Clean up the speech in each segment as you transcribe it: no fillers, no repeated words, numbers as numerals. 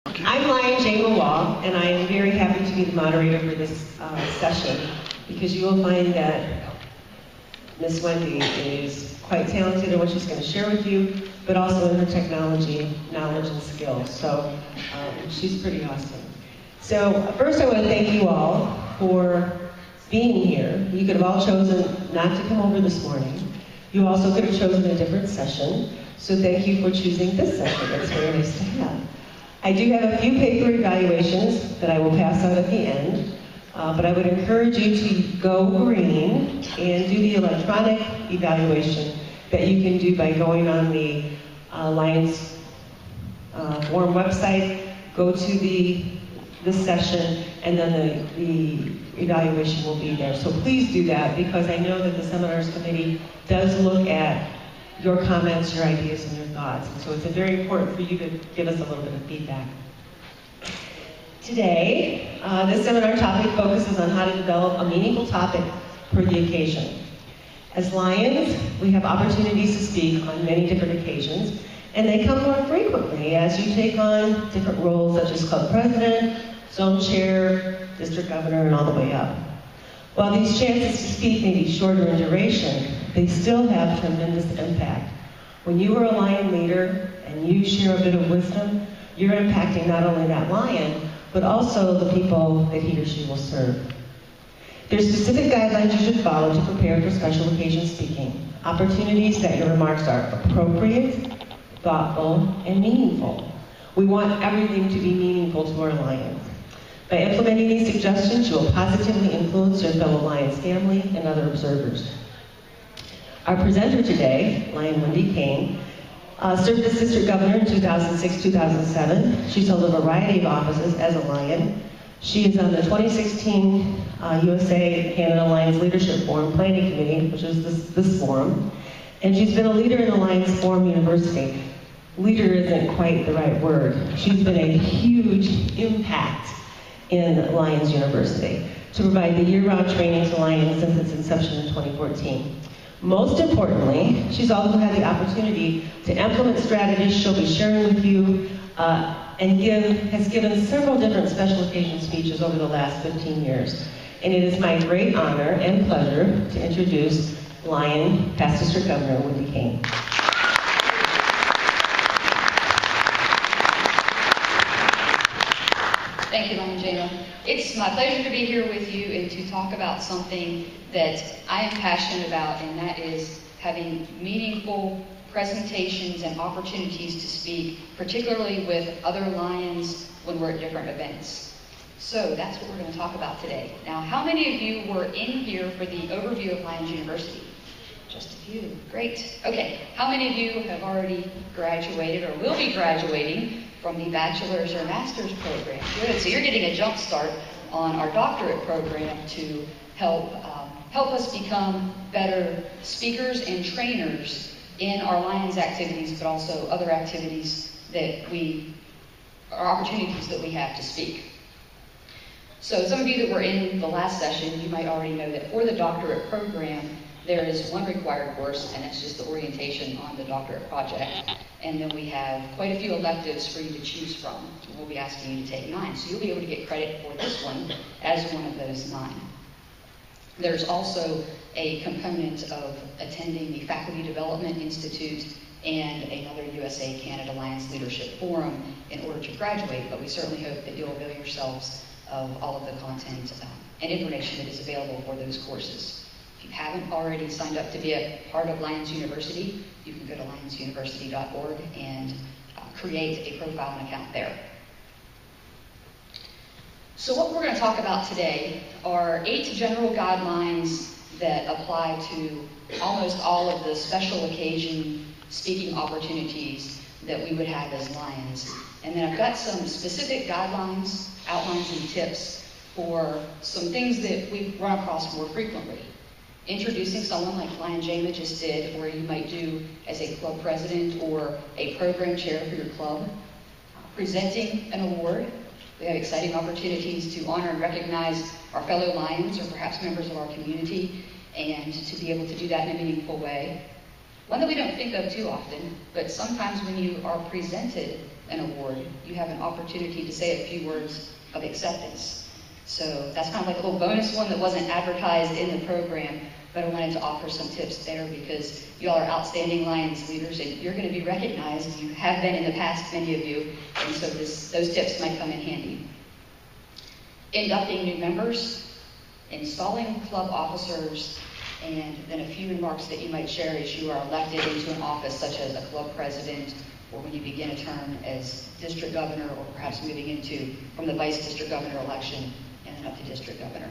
I'm Lion Jane Wall, and I am very happy to be the moderator for this session, because you will find that Miss Wendy is quite talented in what she's going to share with you, but also in her technology knowledge and skills. So she's pretty awesome. So first I want to thank you all for being here. You could have all chosen not to come over this morning. You also could have chosen a different session. So thank you for choosing this session. It's very nice to have. I do have a few paper evaluations that I will pass out at the end, but I would encourage you to go green and do the electronic evaluation that you can do by going on the Alliance Form website, go to this session, and then the evaluation will be there. So please do that, because I know that the Seminars Committee does look at your comments, your ideas, and your thoughts. And so it's very important for you to give us a little bit of feedback. Today, this seminar topic focuses on how to develop a meaningful topic for the occasion. As Lions, we have opportunities to speak on many different occasions, and they come more frequently as you take on different roles such as club president, zone chair, district governor, and all the way up. While these chances to speak may be shorter in duration, they still have tremendous impact. When you are a Lion leader and you share a bit of wisdom, you're impacting not only that Lion, but also the people that he or she will serve. There's specific guidelines you should follow to prepare for special occasion speaking. Opportunities that your remarks are appropriate, thoughtful, and meaningful. We want everything to be meaningful to our Lions. By implementing these suggestions, you will positively influence your fellow Lions family and other observers. Our presenter today, Lion Wendy Kane, served as district governor in 2006-2007. She's held a variety of offices as a Lion. She is on the 2016 USA Canada Lions Leadership Forum Planning Committee, which is this forum, and she's been a leader in the Lions Forum University. Leader isn't quite the right word. She's been a huge impact in Lions University to provide the year-round training to Lions since its inception in 2014. Most importantly, she's also had the opportunity to implement strategies she'll be sharing with you and has given several different special occasion speeches over the last 15 years. And it is my great honor and pleasure to introduce Lion past District Governor Wendy Kane. Thank you, Lion Jana. It's my pleasure to be here with you and to talk about something that I am passionate about, and that is having meaningful presentations and opportunities to speak, particularly with other Lions when we're at different events. So that's what we're going to talk about today. Now, how many of you were in here for the overview of Lions University? Just a few. Great. Okay. How many of you have already graduated or will be graduating from the bachelor's or master's program? Good. So you're getting a jump start on our doctorate program to help us become better speakers and trainers in our Lions activities, but also other activities opportunities that we have to speak. So some of you that were in the last session, you might already know that for the doctorate program, there is one required course, and it's just the orientation on the doctorate project. And then we have quite a few electives for you to choose from. We'll be asking you to take 9. So you'll be able to get credit for this one as one of those 9. There's also a component of attending the Faculty Development Institute and another USA Canada Lions Leadership Forum in order to graduate, but we certainly hope that you'll avail yourselves of all of the content and information that is available for those courses. If you haven't already signed up to be a part of Lions University, you can go to lionsuniversity.org and create a profile and account there. So what we're going to talk about today are 8 general guidelines that apply to almost all of the special occasion speaking opportunities that we would have as Lions. And then I've got some specific guidelines, outlines, and tips for some things that we run across more frequently. Introducing someone like Lion Jama just did, or you might do as a club president or a program chair for your club. Presenting an award. We have exciting opportunities to honor and recognize our fellow Lions or perhaps members of our community, and to be able to do that in a meaningful way. One that we don't think of too often, but sometimes when you are presented an award, you have an opportunity to say a few words of acceptance. So that's kind of like a little bonus one that wasn't advertised in the program, but I wanted to offer some tips there because you all are outstanding Lions leaders and you're going to be recognized. You have been in the past, many of you, and so those tips might come in handy. Inducting new members, installing club officers, and then a few remarks that you might share as you are elected into an office such as a club president, or when you begin a term as district governor, or perhaps moving into from the vice district governor election and then up to district governor.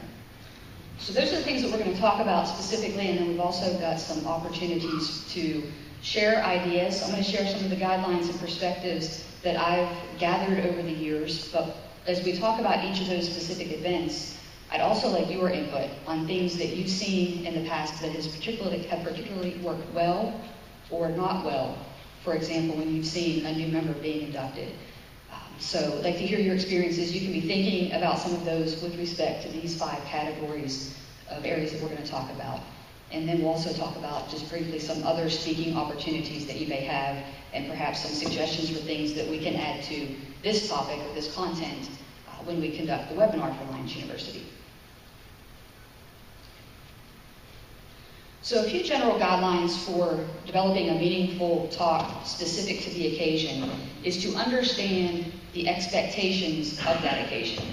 So those are the things that we're going to talk about specifically, and then we've also got some opportunities to share ideas. I'm going to share some of the guidelines and perspectives that I've gathered over the years, but as we talk about each of those specific events, I'd also like your input on things that you've seen in the past that have particularly worked well or not well. For example, when you've seen a new member being inducted. So I'd like to hear your experiences. You can be thinking about some of those with respect to these 5 categories of areas that we're going to talk about. And then we'll also talk about just briefly some other speaking opportunities that you may have and perhaps some suggestions for things that we can add to this topic or this content when we conduct the webinar for Lions University. So a few general guidelines for developing a meaningful talk specific to the occasion is to understand the expectations of that occasion.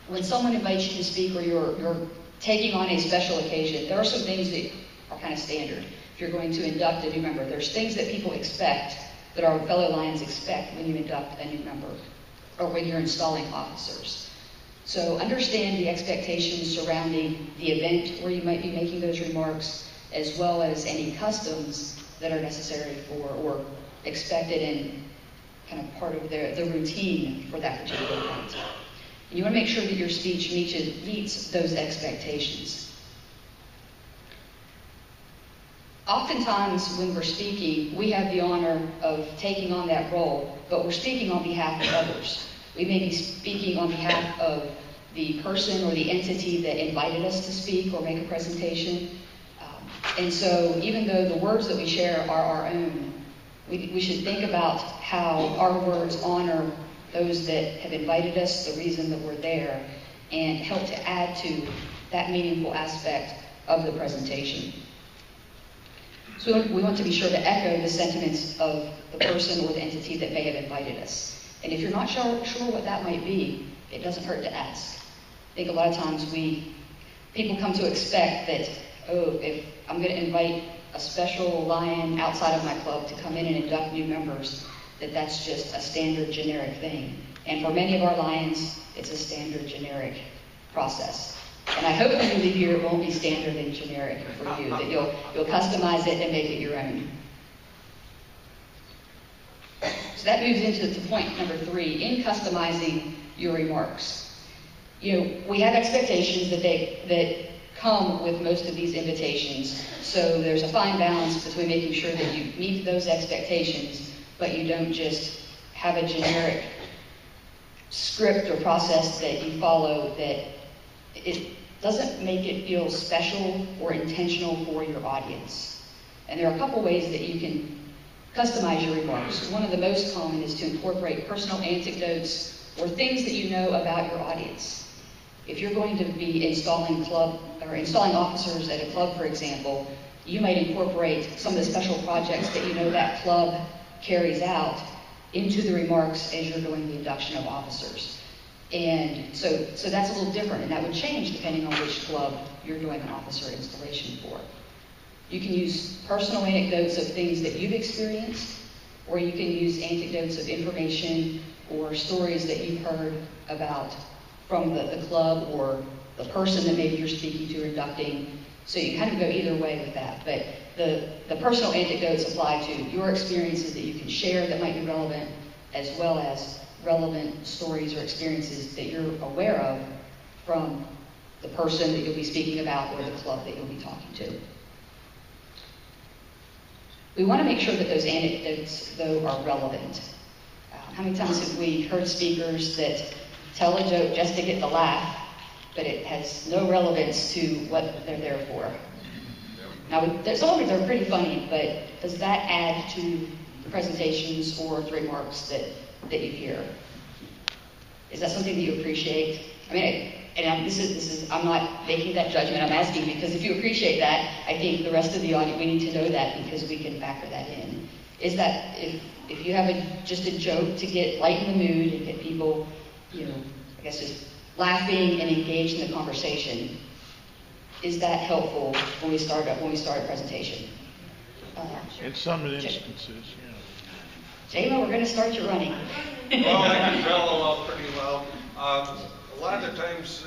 When someone invites you to speak or you're taking on a special occasion, there are some things that are kind of standard. If you're going to induct a new member, there's things that people expect, that our fellow Lions expect when you induct a new member or when you're installing officers. So understand the expectations surrounding the event where you might be making those remarks, as well as any customs that are necessary for or expected and kind of part of the routine for that particular event. And you want to make sure that your speech meets those expectations. Oftentimes when we're speaking, we have the honor of taking on that role, but we're speaking on behalf of others. We may be speaking on behalf of the person or the entity that invited us to speak or make a presentation. And so even though the words that we share are our own, we should think about how our words honor those that have invited us, the reason that we're there, and help to add to that meaningful aspect of the presentation. So we want to be sure to echo the sentiments of the person or the entity that may have invited us. And if you're not sure what that might be, it doesn't hurt to ask. I think a lot of times people come to expect that, oh, if I'm going to invite a special Lion outside of my club to come in and induct new members, that's just a standard generic thing. And for many of our Lions, it's a standard generic process. And I hope when you leave here, it won't be standard and generic for you, that you'll customize it and make it your own. So that moves into point number 3, in customizing your remarks. We have expectations that come with most of these invitations. So there's a fine balance between making sure that you meet those expectations, but you don't just have a generic script or process that you follow that it doesn't make it feel special or intentional for your audience. And there are a couple ways that you can customize your remarks. One of the most common is to incorporate personal anecdotes or things that you know about your audience. If you're going to be installing officers at a club, for example, you might incorporate some of the special projects that you know that club carries out into the remarks as you're doing the induction of officers. And so that's a little different, and that would change depending on which club you're doing an officer installation for. You can use personal anecdotes of things that you've experienced, or you can use anecdotes of information or stories that you've heard about from the club or the person that maybe you're speaking to or inducting. So you kind of go either way with that. But the personal anecdotes apply to your experiences that you can share that might be relevant, as well as relevant stories or experiences that you're aware of from the person that you'll be speaking about or the club that you'll be talking to. We want to make sure that those anecdotes, though, are relevant. How many times have we heard speakers that tell a joke just to get the laugh, but it has no relevance to what they're there for? Now, some of them are pretty funny, but does that add to the presentations or the remarks that you hear? Is that something that you appreciate? I mean, I'm not making that judgment, I'm asking because if you appreciate that, I think the rest of the audience, we need to know that because we can factor that in. Is that, if you have just a joke to lighten the mood and get people, I guess just laughing and engaged in the conversation, is that helpful when we start a presentation? In some instances, Jayla, we're going to start you running. Well, I can mellow out pretty well. A lot of the times,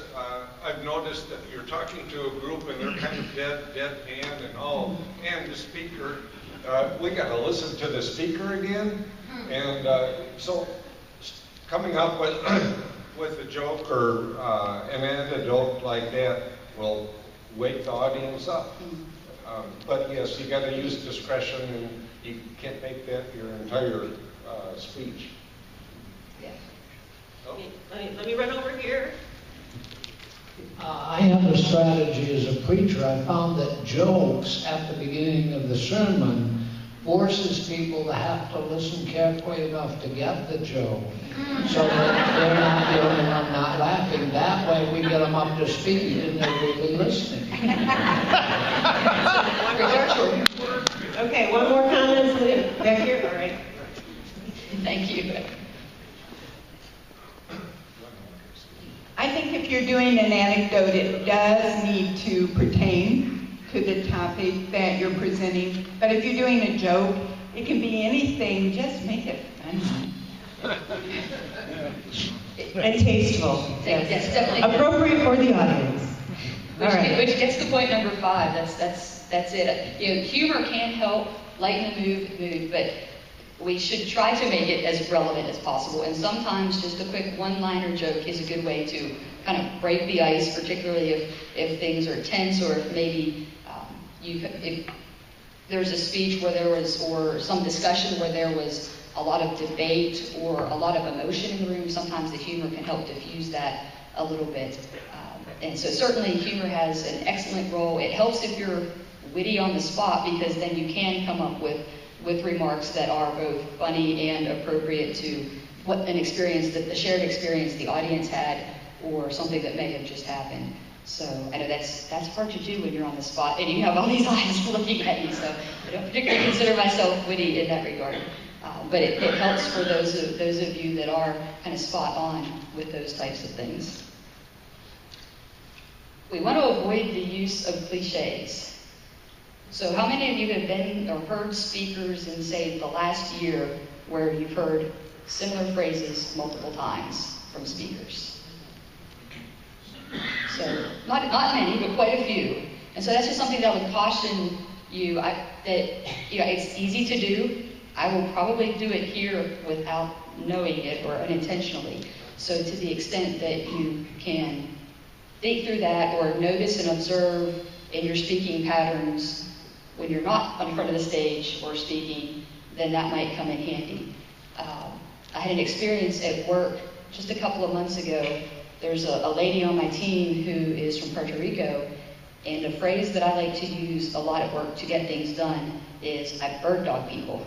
I've noticed that you're talking to a group and they're kind of deadpan and the speaker, we got to listen to the speaker again. And so coming up with a joke or an anecdote like that will wake the audience up. But yes, you got to use discretion, and you can't make that your entire speech. Yeah. Oh. Let me run over here. I have a strategy as a preacher. I found that jokes at the beginning of the sermon forces people to have to listen carefully enough to get the joke, so that they're not the only one not laughing. That way we get them up to speed and they're really listening. Okay, one more comment back here. All right. Thank you. I think if you're doing an anecdote, it does need to pertain to the topic that you're presenting. But if you're doing a joke, it can be anything, just make it fun. And tasteful. Yes, definitely. Appropriate for the audience. Which gets to point number 5. That's it. Humor can help lighten the mood, but we should try to make it as relevant as possible. And sometimes just a quick one-liner joke is a good way to kind of break the ice, particularly if things are tense, or if maybe if there's a speech where there was, or some discussion where there was a lot of debate or a lot of emotion in the room. Sometimes the humor can help diffuse that a little bit. And so certainly humor has an excellent role. It helps if you're witty on the spot, because then you can come up with remarks that are both funny and appropriate to what an experience, that the shared experience the audience had, or something that may have just happened. So I know that's hard to do when you're on the spot and you have all these eyes looking at you. So I don't particularly consider myself witty in that regard. But it helps for those of you that are kind of spot on with those types of things. We want to avoid the use of cliches. So how many of you have been or heard speakers in, say, the last year where you've heard similar phrases multiple times from speakers? So not many, but quite a few. And so that's just something that I would caution you that it's easy to do. I will probably do it here without knowing it or unintentionally. So to the extent that you can think through that or notice and observe in your speaking patterns when you're not on front of the stage or speaking, then that might come in handy. I had an experience at work just a couple of months ago. There's a lady on my team who is from Puerto Rico, and a phrase that I like to use a lot at work to get things done is I bird dog people.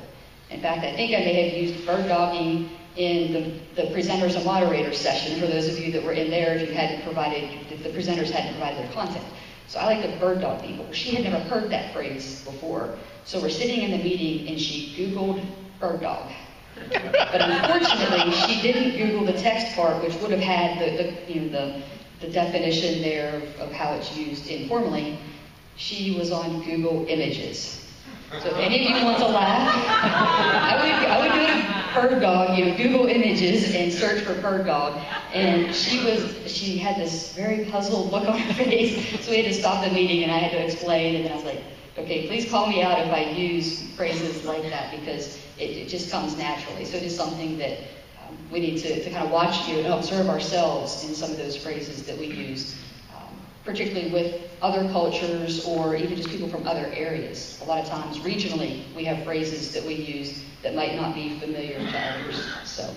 In fact, I think I may have used bird dogging in the presenters and moderators session, for those of you that were in there if the presenters hadn't provided their content. So I like to bird dog people. She had never heard that phrase before. So we're sitting in the meeting and she Googled bird dog. But unfortunately, she didn't Google the text part, which would have had the definition there of how it's used informally. She was on Google Images. So if any of you want to laugh, I would go to bird dog, Google Images and search for bird dog. And she had this very puzzled look on her face. So we had to stop the meeting and I had to explain. And then I was like, okay, please call me out if I use phrases like that, because it just comes naturally. So it is something that we need to kind of watch and observe ourselves in some of those phrases that we use, particularly with other cultures or even just people from other areas. A lot of times, regionally, we have phrases that we use that might not be familiar to others. So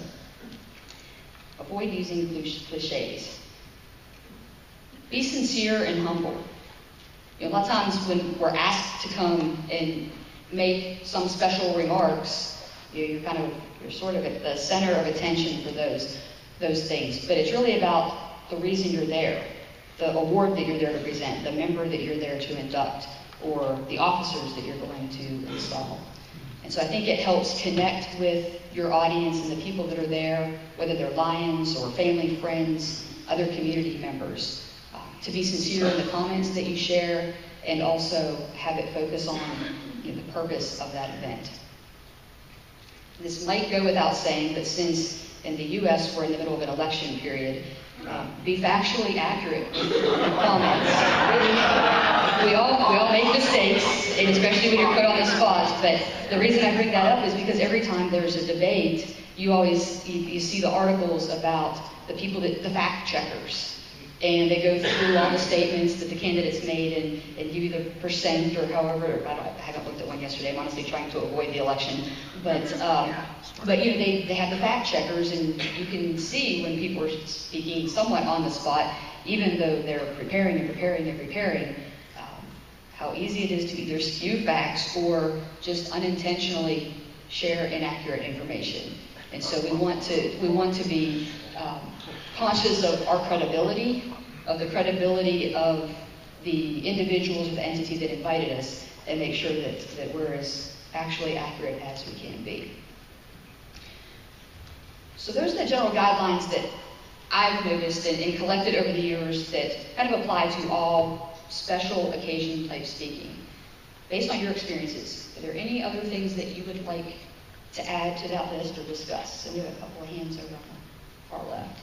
avoid using cliches. Be sincere and humble. A lot of times when we're asked to come and make some special remarks, You're sort of at the center of attention for those things. But it's really about the reason you're there, the award that you're there to present, the member that you're there to induct, or the officers that you're going to install. And so I think it helps connect with your audience and the people that are there, whether they're Lions or family, friends, other community members, to be sincere in the comments that you share, and also have it focus on the purpose of that event. This might go without saying, but since in the U.S. we're in the middle of an election period, be factually accurate with your comments. We all make mistakes, and especially when you're put on the spot. But the reason I bring that up is because every time there's a debate, you see the articles about the fact checkers. And they go through all the statements that the candidates made and give you the percent or however. I haven't looked at one yesterday. I'm honestly trying to avoid the election. But they have the fact checkers, and you can see when people are speaking somewhat on the spot, even though they're preparing, how easy it is to either skew facts or just unintentionally share inaccurate information. And so we want to be conscious of our credibility, of the credibility of the individuals or the entity that invited us, and make sure that we're as actually accurate as we can be. So those are the general guidelines that I've noticed and collected over the years that kind of apply to all special occasion type speaking. Based on your experiences, are there any other things that you would like to add to that list or discuss? So we have a couple of hands over on the far left.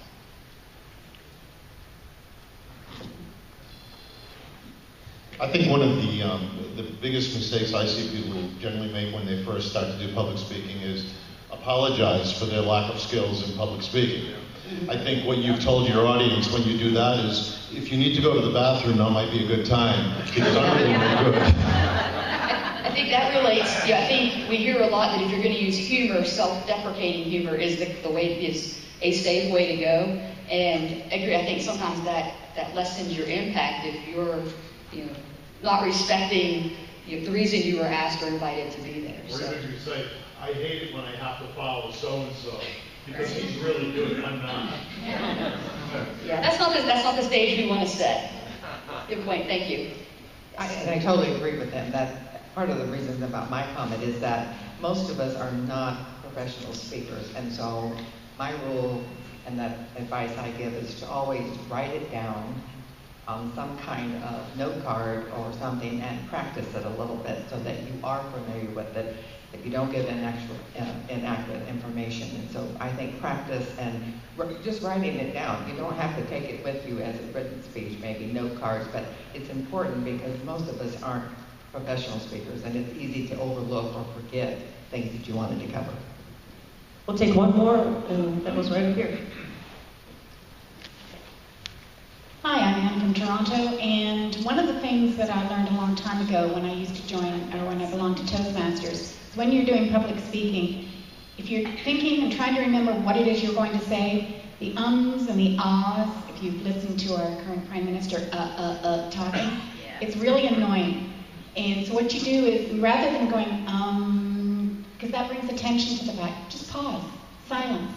I think one of the biggest mistakes I see people generally make when they first start to do public speaking is apologize for their lack of skills in public speaking. I think what you've told your audience when you do that is, if you need to go to the bathroom, now might be a good time, because I'm really very good. I think that relates. I think we hear a lot that if you're going to use humor, self-deprecating humor is a safe way to go. And I agree. I think sometimes that lessens your impact if you're not respecting the reason you were asked or invited to be there. Or even you say, I hate it when I have to follow so-and-so because he's really good and I'm not. Yeah, that's not the stage we want to set. Good point. Thank you. I totally agree with them. That part of the reason about my comment is that most of us are not professional speakers, and so my rule and that advice I give is to always write it down on some kind of note card or something and practice it a little bit so that you are familiar with it, that you don't give inaccurate information. And so I think practice and just writing it down. You don't have to take it with you as a written speech, maybe note cards, but it's important because most of us aren't professional speakers, and it's easy to overlook or forget things that you wanted to cover. We'll take one more, and that was right up here. Hi, I'm Anne from Toronto, and one of the things that I learned a long time ago when I used to join, or when I belonged to Toastmasters, is when you're doing public speaking, if you're thinking and trying to remember what it is you're going to say, the ums and the ahs, if you've listened to our current Prime Minister talking, it's really annoying. And so what you do is, rather than going, because that brings attention to the fact, just pause, silence,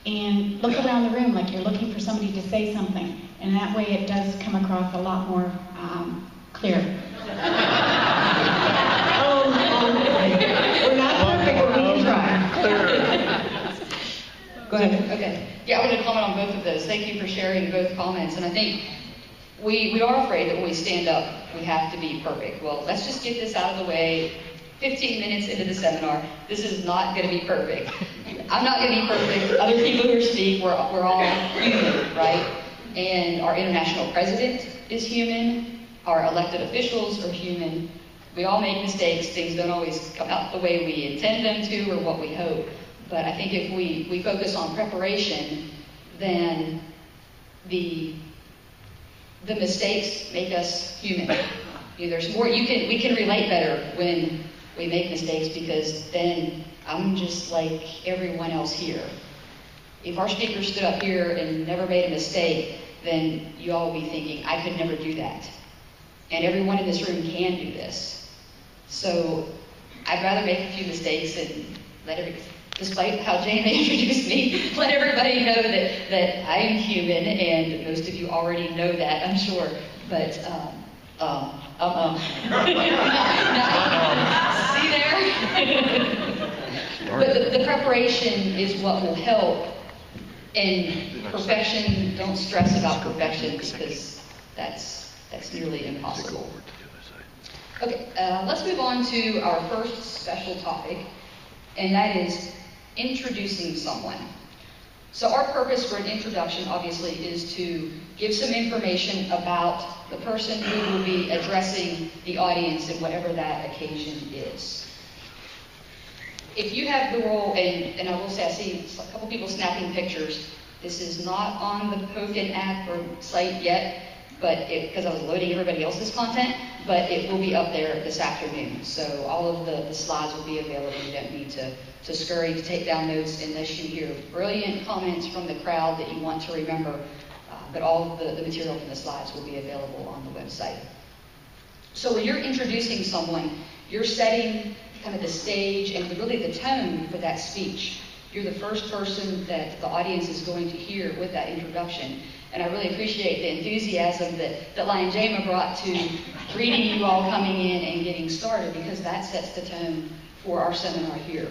and look around the room like you're looking for somebody to say something. And that way it does come across a lot more clear. We're not perfect, but we can try. Go ahead. Okay. Yeah, I wanted to comment on both of those. Thank you for sharing both comments. And I think we are afraid that when we stand up, we have to be perfect. Well, let's just get this out of the way. 15 minutes into the seminar, this is not going to be perfect. I'm not going to be perfect. Other people who speak, we're all human, right? And our international president is human. Our elected officials are human. We all make mistakes. Things don't always come out the way we intend them to or what we hope. But I think if we focus on preparation, then the mistakes make us human. There's more. We can relate better when we make mistakes, because then I'm just like everyone else here. If our speaker stood up here and never made a mistake, then you all will be thinking, I could never do that. And everyone in this room can do this. So I'd rather make a few mistakes and despite how Jana introduced me, let everybody know that I am human, and most of you already know that, I'm sure. But, see there? But the preparation is what will help. And perfection, don't stress about perfection, because that's nearly impossible. Okay, let's move on to our first special topic, and that is introducing someone. So our purpose for an introduction, obviously, is to give some information about the person who will be addressing the audience in whatever that occasion is. If you have the role, and I will say I see a couple people snapping pictures. This is not on the Poken app or site yet, but because I was loading everybody else's content, but it will be up there this afternoon. So all of the slides will be available. You don't need to scurry to take down notes unless you hear brilliant comments from the crowd that you want to remember. But all of the material from the slides will be available on the website. So when you're introducing someone, you're setting kind of the stage and really the tone for that speech. You're the first person that the audience is going to hear with that introduction. And I really appreciate the enthusiasm that Lion Jama brought to greeting you all coming in and getting started, because that sets the tone for our seminar here.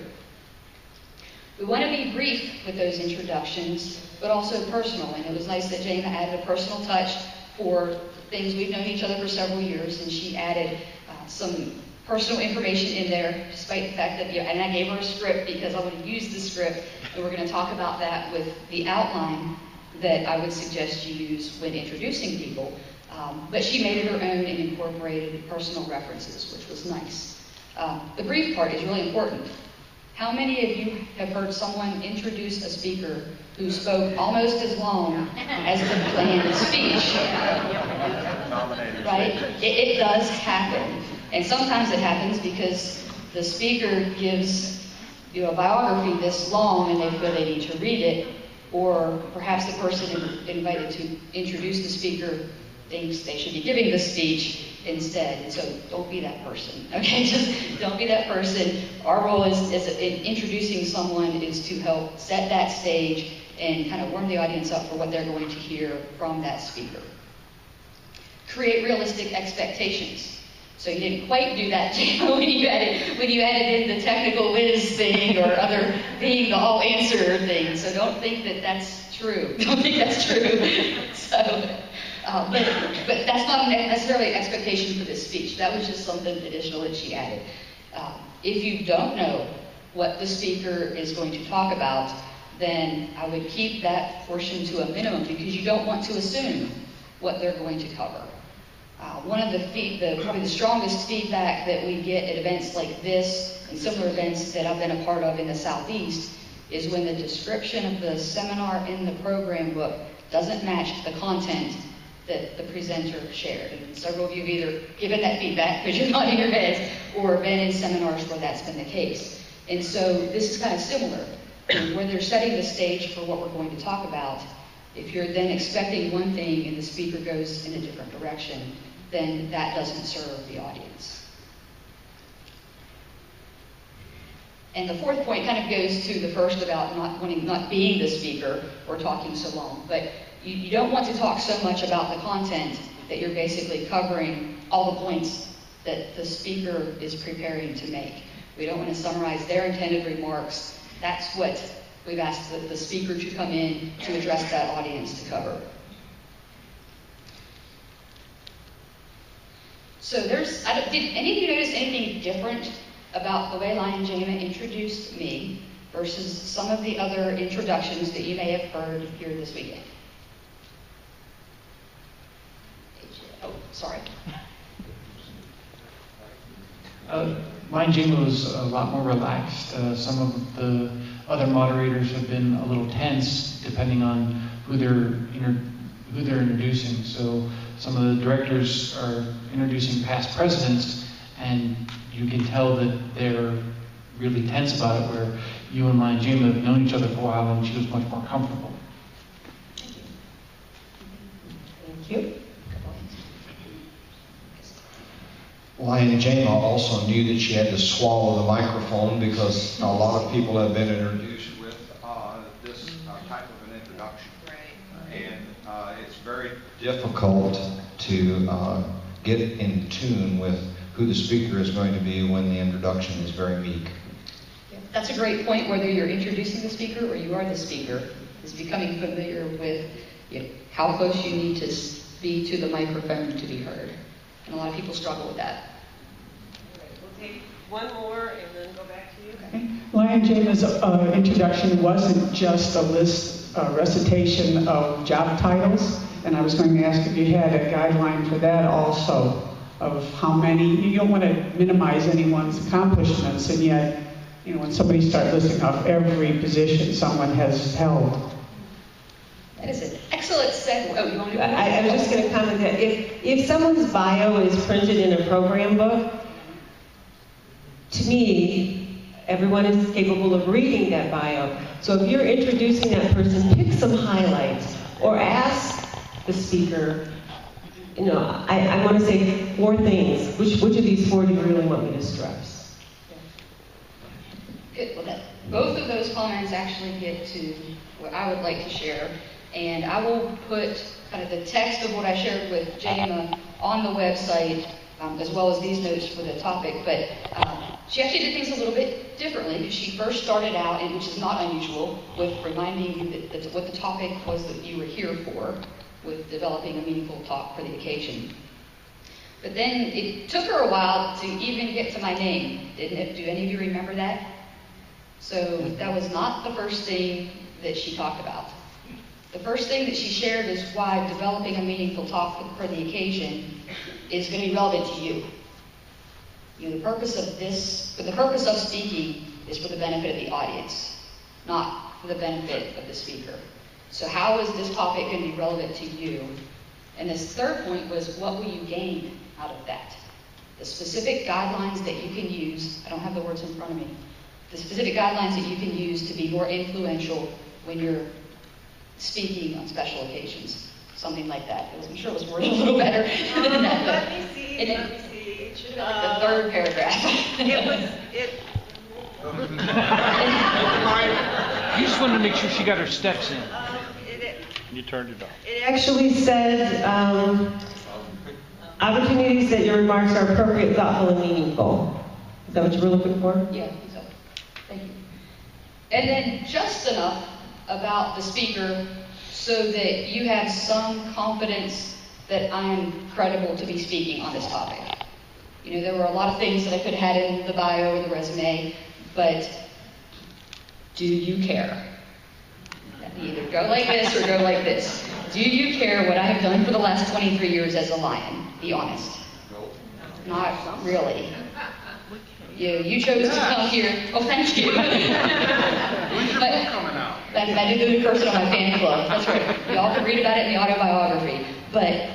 We want to be brief with those introductions, but also personal. And it was nice that Jama added a personal touch for things. We've known each other for several years, and she added some personal information in there, despite the fact that, and I gave her a script because I would have used the script, and we're going to talk about that with the outline that I would suggest you use when introducing people. But she made it her own and incorporated personal references, which was nice. The brief part is really important. How many of you have heard someone introduce a speaker who spoke almost as long as the planned speech? Right? It does happen. And sometimes it happens because the speaker gives a biography this long and they feel they need to read it, or perhaps the person invited to introduce the speaker thinks they should be giving the speech instead. And so don't be that person, okay? Just don't be that person. Our role in introducing someone is to help set that stage and kind of warm the audience up for what they're going to hear from that speaker. Create realistic expectations. So you didn't quite do that, Jana, when you added in the technical whiz thing or other being the all answer thing. So don't think that that's true. Don't think that's true. So, but that's not necessarily an expectation for this speech. That was just something additional that she added. If you don't know what the speaker is going to talk about, then I would keep that portion to a minimum, because you don't want to assume what they're going to cover. One of probably the strongest feedback that we get at events like this and similar events that I've been a part of in the Southeast is when the description of the seminar in the program book doesn't match the content that the presenter shared. And several of you have either given that feedback because you're nodding your heads, or been in seminars where that's been the case. And so this is kind of similar. When they're setting the stage for what we're going to talk about, if you're then expecting one thing and the speaker goes in a different direction, then that doesn't serve the audience. And the fourth point kind of goes to the first about not being the speaker or talking so long. But you don't want to talk so much about the content that you're basically covering all the points that the speaker is preparing to make. We don't want to summarize their intended remarks. That's what we've asked the speaker to come in to address that audience to cover. So did any of you notice anything different about the way Lion Jama introduced me versus some of the other introductions that you may have heard here this weekend? Oh, sorry. Lion Jama was a lot more relaxed. Some of the other moderators have been a little tense, depending on who they're introducing. So some of the directors are introducing past presidents, and you can tell that they're really tense about it, where you and Lion Jama have known each other for a while, and she was much more comfortable. Thank you. Lion Jama also knew that she had to swallow the microphone because a lot of people have been introduced with this type of an introduction. And it's very difficult to get in tune with who the speaker is going to be when the introduction is very meek. Yeah, that's a great point, whether you're introducing the speaker or you are the speaker, is becoming familiar with how close you need to be to the microphone to be heard. And a lot of people struggle with that. All right, we'll take one more and then go back to you. Okay. Lion Jama's introduction wasn't just a recitation of job titles, and I was going to ask if you had a guideline for that also, of how many. You don't want to minimize anyone's accomplishments, and yet, when somebody starts listing off every position someone has held. That is an excellent segue. Oh, you want to? I was just going to comment that if someone's bio is printed in a program book, to me, everyone is capable of reading that bio. So if you're introducing that person, pick some highlights or ask the speaker, I want to say 4 things. Which of these 4 do you really want me to stress? Good. Well, both of those comments actually get to what I would like to share. And I will put kind of the text of what I shared with Jama on the website, as well as these notes for the topic. But she actually did things a little bit differently, because she first started out, and which is not unusual, with reminding you that what the topic was that you were here for, with developing a meaningful talk for the occasion. But then it took her a while to even get to my name, didn't it? Do any of you remember that? So that was not the first thing that she talked about. The first thing that she shared is why developing a meaningful talk for the occasion is going to be relevant to you. The purpose of speaking is for the benefit of the audience, not for the benefit of the speaker. So how is this topic going to be relevant to you? And this third point was, what will you gain out of that? The specific guidelines that you can use, I don't have the words in front of me, the specific guidelines that you can use to be more influential when you're speaking on special occasions. Something like that. I'm sure it was worded a little better than that. Let me see. It should have been like the third paragraph. You just wanted to make sure she got her steps in. You turned it off. It actually said, opportunities that your remarks are appropriate, thoughtful, and meaningful. Is that what you were looking for? Yeah, I think so. Thank you. And then just enough about the speaker so that you have some confidence that I am credible to be speaking on this topic. There were a lot of things that I could have had in the bio or the resume, but do you care? Either go like this or go like this. Do you care what I have done for the last 23 years as a Lion? Be honest. Not really. You chose to come here. Oh, thank you. I did do the cursing on my fan club. That's right. Y'all can read about it in the autobiography. But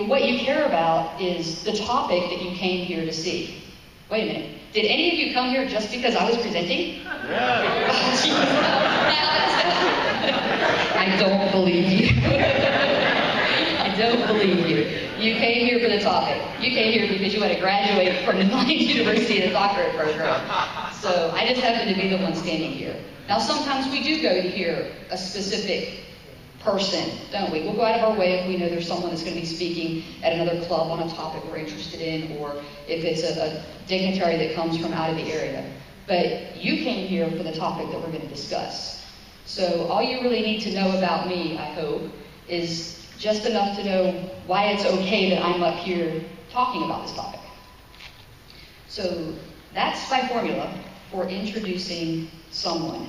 what you care about is the topic that you came here to see. Wait a minute. Did any of you come here just because I was presenting? Yeah. I don't believe you. I don't believe you. You came here for the topic. You came here because you had to graduate from the Lions University in a doctorate program. So I just happen to be the one standing here. Now sometimes we do go to hear a specific person, don't we? We'll go out of our way if we know there's someone that's going to be speaking at another club on a topic we're interested in, or if it's a dignitary that comes from out of the area. But you came here for the topic that we're going to discuss. So all you really need to know about me, I hope, is just enough to know why it's okay that I'm up here talking about this topic. So that's my formula for introducing someone.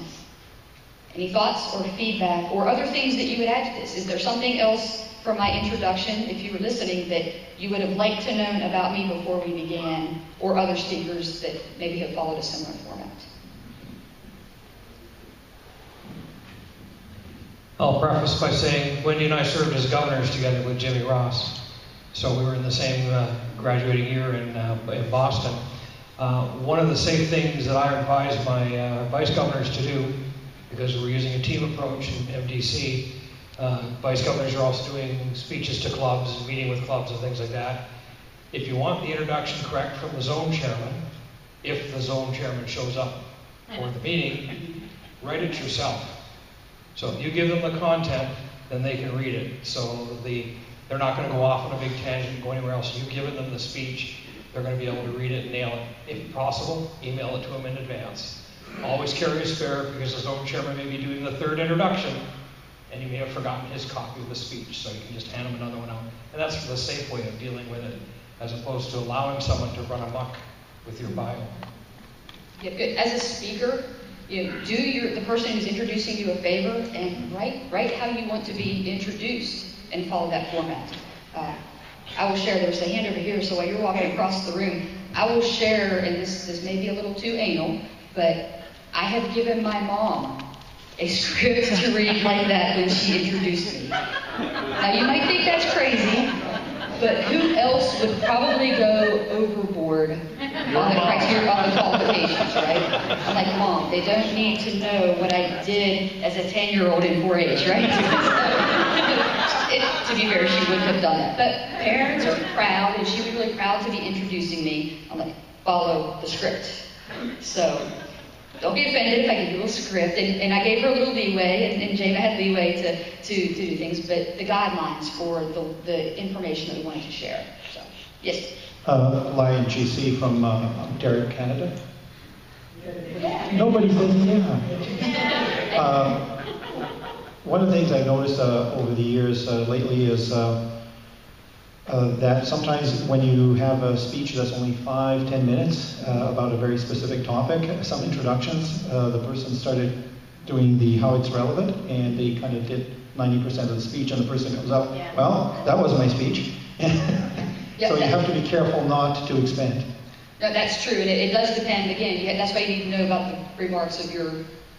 Any thoughts or feedback or other things that you would add to this? Is there something else from my introduction, if you were listening, that you would have liked to know about me before we began, or other speakers that maybe have followed a similar format? I'll preface by saying Wendy and I served as governors together with Jimmy Ross. So we were in the same graduating year in Boston. One of the safe things that I advise my vice governors to do, because we're using a team approach in MDC, vice governors are also doing speeches to clubs, meeting with clubs and things like that, If you want the introduction correct from the zone chairman, if the zone chairman shows up for the meeting, write it yourself. So if you give them the content, then they can read it. So they're not going to go off on a big tangent and go anywhere else. You've given them the speech, they're going to be able to read it and nail it. If possible, email it to them in advance. Always carry a spare, because the zone chairman may be doing the third introduction and he may have forgotten his copy of the speech, so you can just hand him another one out. And that's the safe way of dealing with it, as opposed to allowing someone to run amok with your bio. Yeah, good. As a speaker, do the person who's introducing you a favor and write how you want to be introduced and follow that format. I will share, there's a hand over here, so while you're walking across the room, I will share, and this may be a little too anal, but I have given my mom a script to read like that when she introduced me. Now you might think that's crazy, but who else would probably go overboard on the criteria, on the qualifications, right? I'm like, Mom, they don't need to know what I did as a 10-year-old in 4-H, right? To be fair, she wouldn't have done that. But parents are proud, and she was really proud to be introducing me. I'm like, follow the script. So don't be offended if I give you a script. And I gave her a little leeway, and Jana had leeway to do things, but the guidelines for the information that we wanted to share. So, yes? Lion GC from Ontario, Canada. Nobody says yeah. One of the things I've noticed over the years lately is that sometimes when you have a speech that's only 5-10 minutes about a very specific topic, some introductions, the person started doing the how it's relevant, and they kind of did 90% of the speech, and the person comes up, well, that wasn't my speech. So you have to be careful not to expand. No, that's true, and it does depend, again, that's why you need to know about the remarks of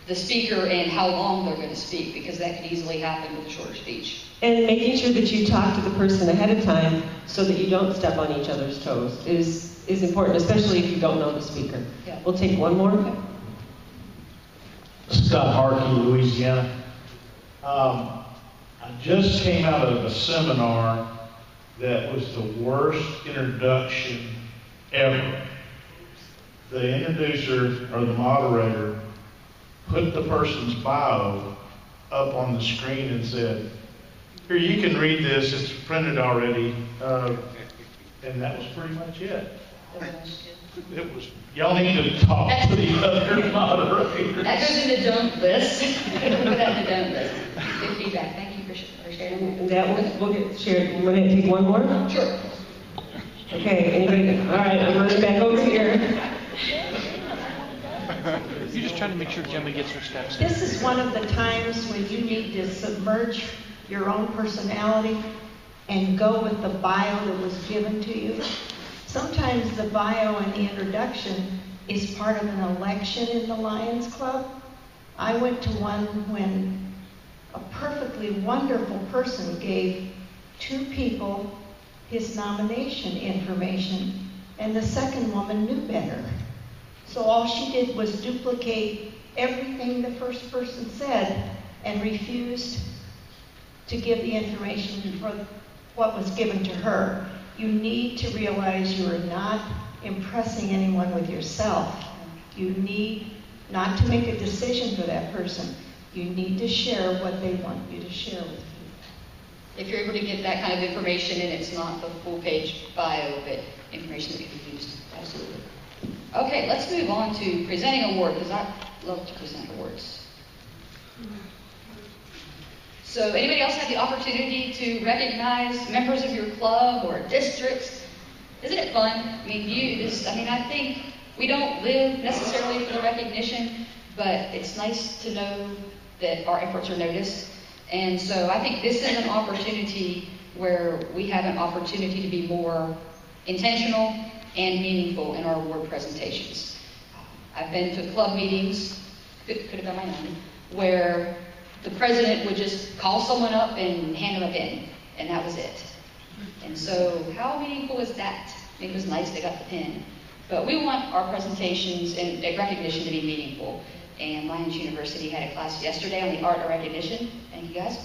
the speaker and how long they're going to speak, because that could easily happen with a shorter speech. And making sure that you talk to the person ahead of time so that you don't step on each other's toes is important, especially if you don't know the speaker. Yeah. We'll take one more. Scott Harkey, Louisiana. I just came out of a seminar that was the worst introduction ever. The introducer or the moderator put the person's bio up on the screen and said, here, you can read this, it's printed already, and that was pretty much it. It was, y'all need to talk to the other moderators. That goes in the don't list. Put that in the don't list. Good feedback. Thank you for sharing that. We'll get shared. We're going to take one more? Sure. Okay, anybody? All right, I'm running back over here. You're just trying to make sure Gemma gets her steps. This is one of the times when you need to submerge your own personality and go with the bio that was given to you. Sometimes the bio and the introduction is part of an election in the Lions Club. I went to one when a perfectly wonderful person gave 2 people his nomination information, and the second woman knew better. So all she did was duplicate everything the first person said and refused to give the information for what was given to her. You need to realize you are not impressing anyone with yourself. You need not to make a decision for that person. You need to share what they want you to share with you. If you're able to get that kind of information and it's not the full page bio, but information that can be used, absolutely. Okay, let's move on to presenting award, because I love to present awards. So anybody else have the opportunity to recognize members of your club or districts? Isn't it fun? I mean, I think we don't live necessarily for the recognition, but it's nice to know that our efforts are noticed. And so I think this is an opportunity where we have an opportunity to be more intentional and meaningful in our award presentations. I've been to club meetings, could have been my own, where the president would just call someone up and hand them a pin, and that was it. And so how meaningful is that? I think it was nice they got the pin. But we want our presentations and recognition to be meaningful. And Lions University had a class yesterday on the art of recognition. Thank you guys.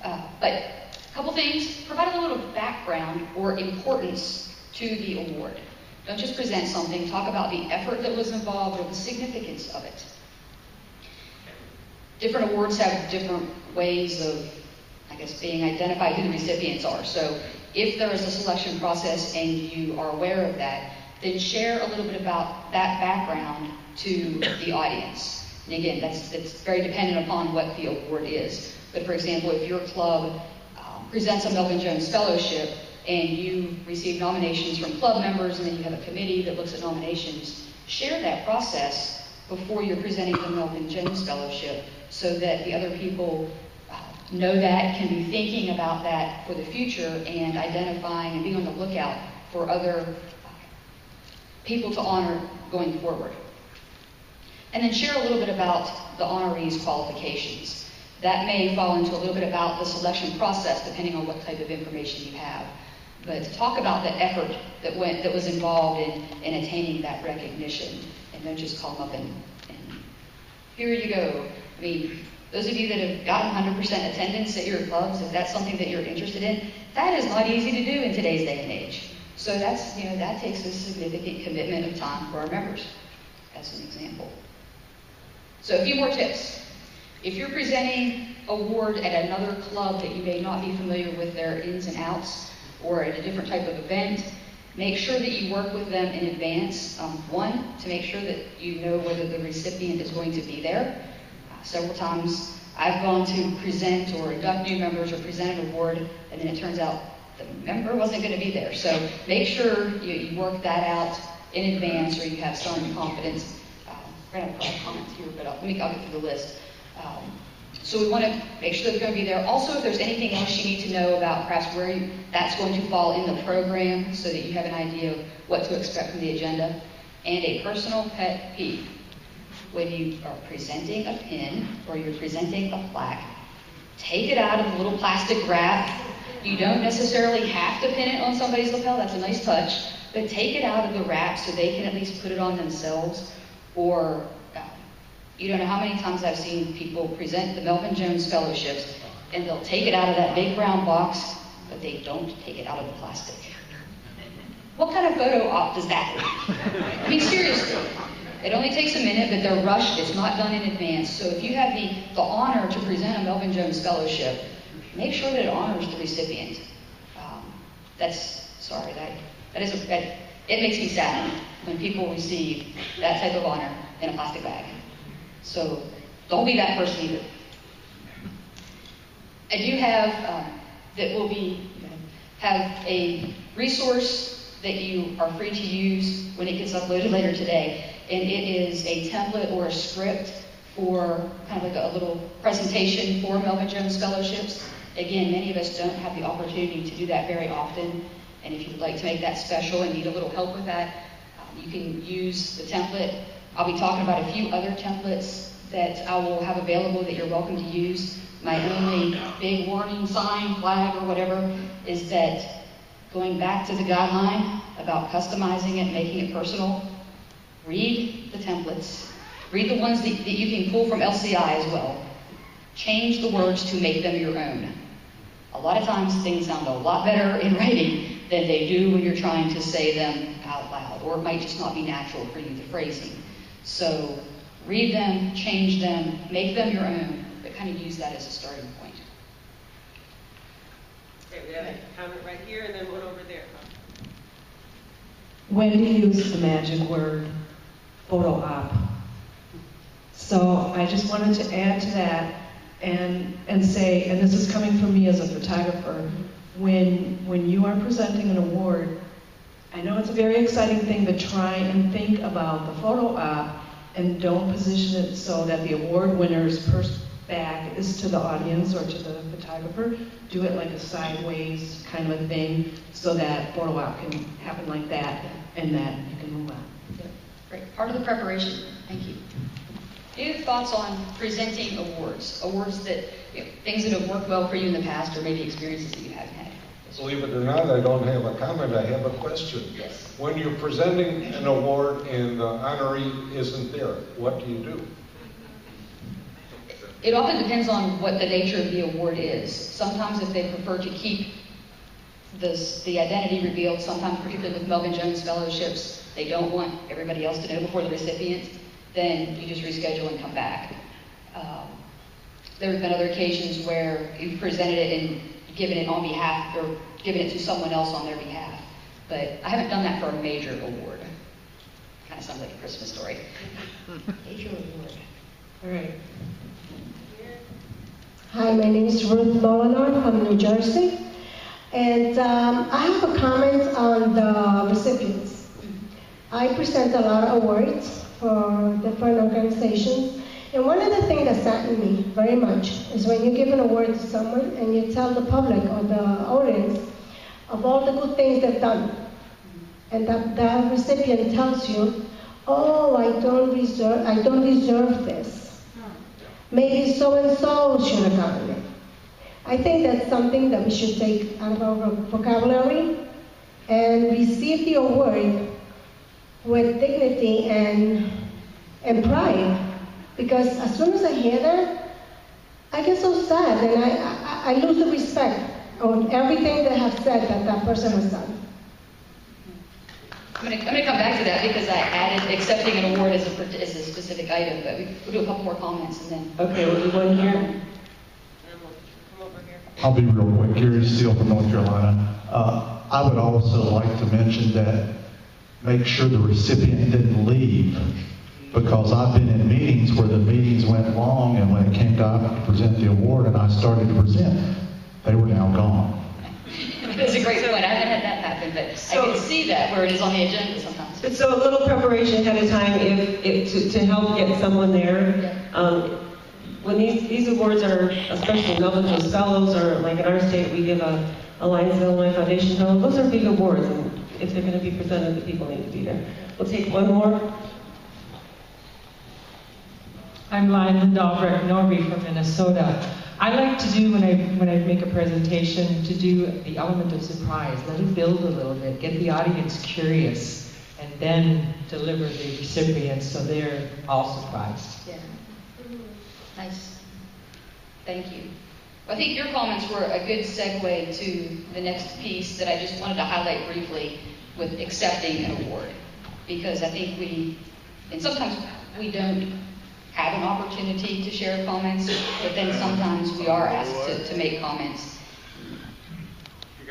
But a couple things, provide a little background or importance to the award. Don't just present something, talk about the effort that was involved or the significance of it. Different awards have different ways of, I guess, being identified who the recipients are. So if there is a selection process and you are aware of that, then share a little bit about that background to the audience. And again, that's very dependent upon what the award is. But for example, if your club presents a Melvin Jones Fellowship and you receive nominations from club members and then you have a committee that looks at nominations, share that process before you're presenting the Melvin Jones Fellowship so that the other people know that, can be thinking about that for the future and identifying and being on the lookout for other people to honor going forward. And then share a little bit about the honorees' qualifications. That may fall into a little bit about the selection process, depending on what type of information you have. But talk about the effort that was involved in attaining that recognition, and don't just call them up and here you go. I mean, those of you that have gotten 100% attendance at your clubs, if that's something that you're interested in, that is not easy to do in today's day and age. So that's, that takes a significant commitment of time for our members, as an example. So a few more tips. If you're presenting an award at another club that you may not be familiar with their ins and outs, or at a different type of event, make sure that you work with them in advance. One, to make sure that you know whether the recipient is going to be there. Several times I've gone to present or induct new members or present an award, and then it turns out the member wasn't going to be there. So make sure you work that out in advance, or you have some confidence. We're going to have comments here, but I'll get through the list. So we want to make sure that they're going to be there. Also, if there's anything else you need to know about perhaps where that's going to fall in the program so that you have an idea of what to expect from the agenda. And a personal pet peeve. When you are presenting a pin or you're presenting a plaque, take it out of the little plastic wrap. You don't necessarily have to pin it on somebody's lapel. That's a nice touch. But take it out of the wrap so they can at least put it on themselves. Or you don't know how many times I've seen people present the Melvin Jones Fellowships and they'll take it out of that big brown box, but they don't take it out of the plastic. What kind of photo op does that look? I mean, seriously. It only takes a minute, but they're rushed. It's not done in advance. So if you have the honor to present a Melvin Jones Fellowship, make sure that it honors the recipient. It makes me sad when people receive that type of honor in a plastic bag. So don't be that person either. I do have have a resource that you are free to use when it gets uploaded later today, and it is a template or a script for kind of like a little presentation for Melvin Jones Fellowships. Again, many of us don't have the opportunity to do that very often, and if you'd like to make that special and need a little help with that, you can use the template. I'll be talking about a few other templates that I will have available that you're welcome to use. My only big warning sign, flag, or whatever, is that going back to the guideline about customizing it, making it personal, read the templates. Read the ones that you can pull from LCI as well. Change the words to make them your own. A lot of times things sound a lot better in writing than they do when you're trying to say them out loud, or it might just not be natural for you, the phrasing. So read them, change them, make them your own, but kind of use that as a starting point. Okay, we have a comment right here and then one over there. Wendy used the magic word, photo op. So I just wanted to add to that and say, and this is coming from me as a photographer, when you are presenting an award, I know it's a very exciting thing, but try and think about the photo op and don't position it so that the award winner's back is to the audience or to the photographer. Do it like a sideways kind of a thing so that photo op can happen like that and that you can move on. Yeah, great. Part of the preparation. Thank you. Any other thoughts on presenting awards? Awards that, things that have worked well for you in the past, or maybe experiences that you haven't had? Believe it or not, I don't have a comment, I have a question. Yes. When you're presenting an award and the honoree isn't there, what do you do? It often depends on what the nature of the award is. Sometimes if they prefer to keep the identity revealed, sometimes particularly with Melvin Jones fellowships, they don't want everybody else to know before the recipient, then you just reschedule and come back. There have been other occasions where you've presented it and given it on behalf, or given it to someone else on their behalf. But I haven't done that for a major award. Kind of sounds like a Christmas story. Major award. All right. Hi, my name is Ruth Molinar from New Jersey. And I have a comment on the recipients. I present a lot of awards for different organizations. And one of the things that saddened me very much is when you give an award to someone and you tell the public or the audience of all the good things they've done. And that recipient tells you, oh, I don't deserve this. Maybe so-and-so should have gotten it. I think that's something that we should take out of our vocabulary and receive the award with dignity and pride. Because as soon as I hear that, I get so sad and I lose the respect on everything they have said that person has done. I'm going to come back to that because I added accepting an award as a specific item, but we'll do a couple more comments and then. Okay, we'll do one here. I'll be real quick. Gary Steele from North Carolina. I would also like to mention that make sure the recipient didn't leave, because I've been in meetings where the meetings went long, and when it came time to present the award and I started to present, they were now gone. That's a great point. I haven't had that happen, but I can see that where it is on the agenda sometimes. So a little preparation ahead of time to help get someone there. When these awards are, especially Melvin Jones Fellows, or like in our state, we give a Lions of Illinois Foundation Fellow. Those are big awards, and if they're going to be presented, the people need to be there. We'll take one more. I'm Lyman Dahlbrecht-Norby from Minnesota. I like to do, when I make a presentation, to do the element of surprise. Let it build a little bit, get the audience curious, and then deliver the recipients so they're all surprised. Yeah. Nice. Thank you. I think your comments were a good segue to the next piece that I just wanted to highlight briefly with accepting an award. Because I think and sometimes we don't have an opportunity to share comments, but then sometimes we are asked to make comments.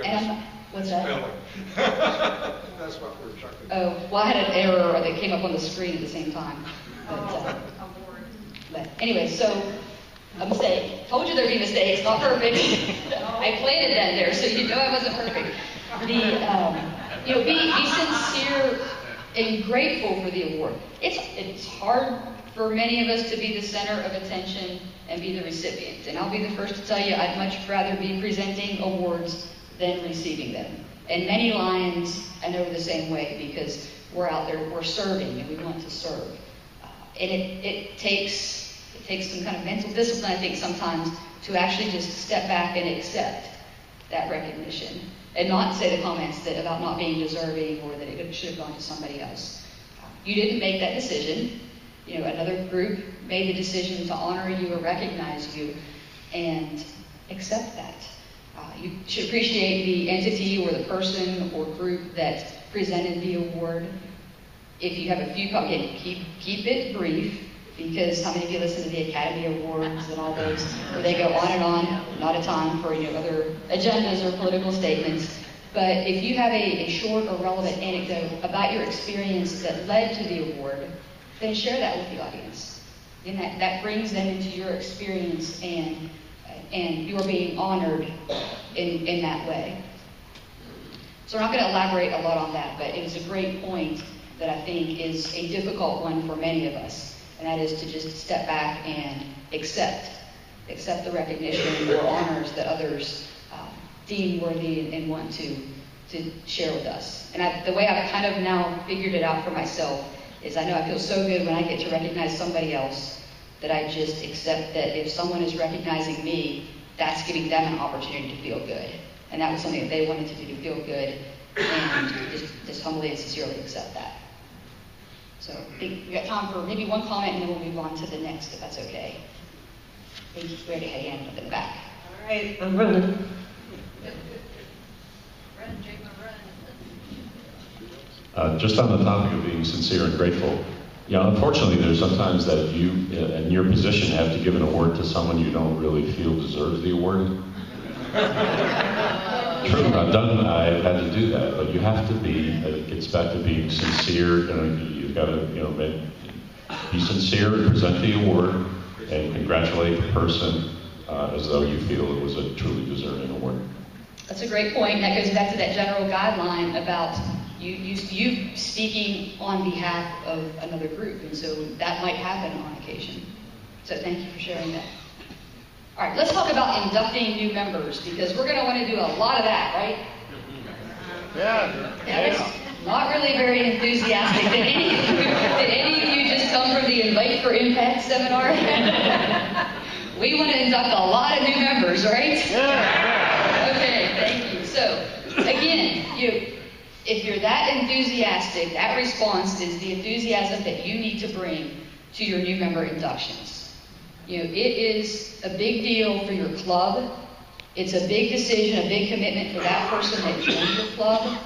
And what's that? That's what we're talking about. Oh, well, I had an error that came up on the screen at the same time. But anyway, so a mistake. Told you there'd be mistakes, not perfect. I planted that there, so you know I wasn't perfect. Be sincere and grateful for the award. It's hard for many of us to be the center of attention and be the recipient. And I'll be the first to tell you I'd much rather be presenting awards than receiving them. And many Lions, I know the same way, because we're out there, we're serving, and we want to serve. And it takes some kind of mental discipline, I think, sometimes to actually just step back and accept that recognition and not say the comments about not being deserving or that it should have gone to somebody else. You didn't make that decision. Another group made the decision to honor you or recognize you, and accept that. You should appreciate the entity or the person or group that presented the award. If you have a few comments, keep it brief, because how many of you listen to the Academy Awards and all those, where they go on and on, not a time for other agendas or political statements. But if you have a short or relevant anecdote about your experience that led to the award, then share that with the audience. And that brings them into your experience, and you're being honored in that way. So we're not going to elaborate a lot on that, but it was a great point that I think is a difficult one for many of us, and that is to just step back and accept the recognition or honors that others deem worthy and want to share with us. And the way I've kind of now figured it out for myself is I know I feel so good when I get to recognize somebody else that I just accept that if someone is recognizing me, that's giving them an opportunity to feel good. And that was something that they wanted to do, to feel good, and just humbly and sincerely accept that. So I think we got time for maybe one comment, and then we'll move on to the next, if that's okay. Thank you. We already had a hand up in the back. All right, I'm running. Just on the topic of being sincere and grateful, yeah, unfortunately, there's sometimes that you, in your position, have to give an award to someone you don't really feel deserves the award. True, I've had to do that, but you have to be, it gets back to being sincere, you've got to, be sincere and present the award and congratulate the person as though you feel it was a truly deserving award. That's a great point, and that goes back to that general guideline about you speaking on behalf of another group, and so that might happen on occasion. So thank you for sharing that. All right, let's talk about inducting new members, because we're going to want to do a lot of that, right? Yeah. That's not really very enthusiastic. Did any of you just come from the Invite for Impact seminar? We want to induct a lot of new members, right? Yeah. Okay, thank you. So, again, if you're that enthusiastic, that response is the enthusiasm that you need to bring to your new member inductions. It is a big deal for your club. It's a big decision, a big commitment for that person that joined your club.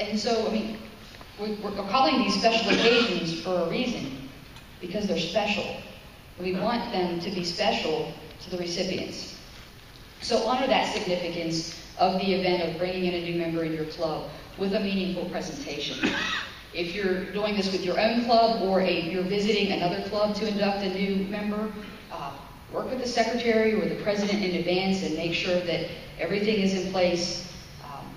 And so, we're calling these special occasions for a reason, because they're special. We want them to be special to the recipients. So honor that significance of the event of bringing in a new member in your club with a meaningful presentation. If you're doing this with your own club or you're visiting another club to induct a new member, work with the secretary or the president in advance and make sure that everything is in place.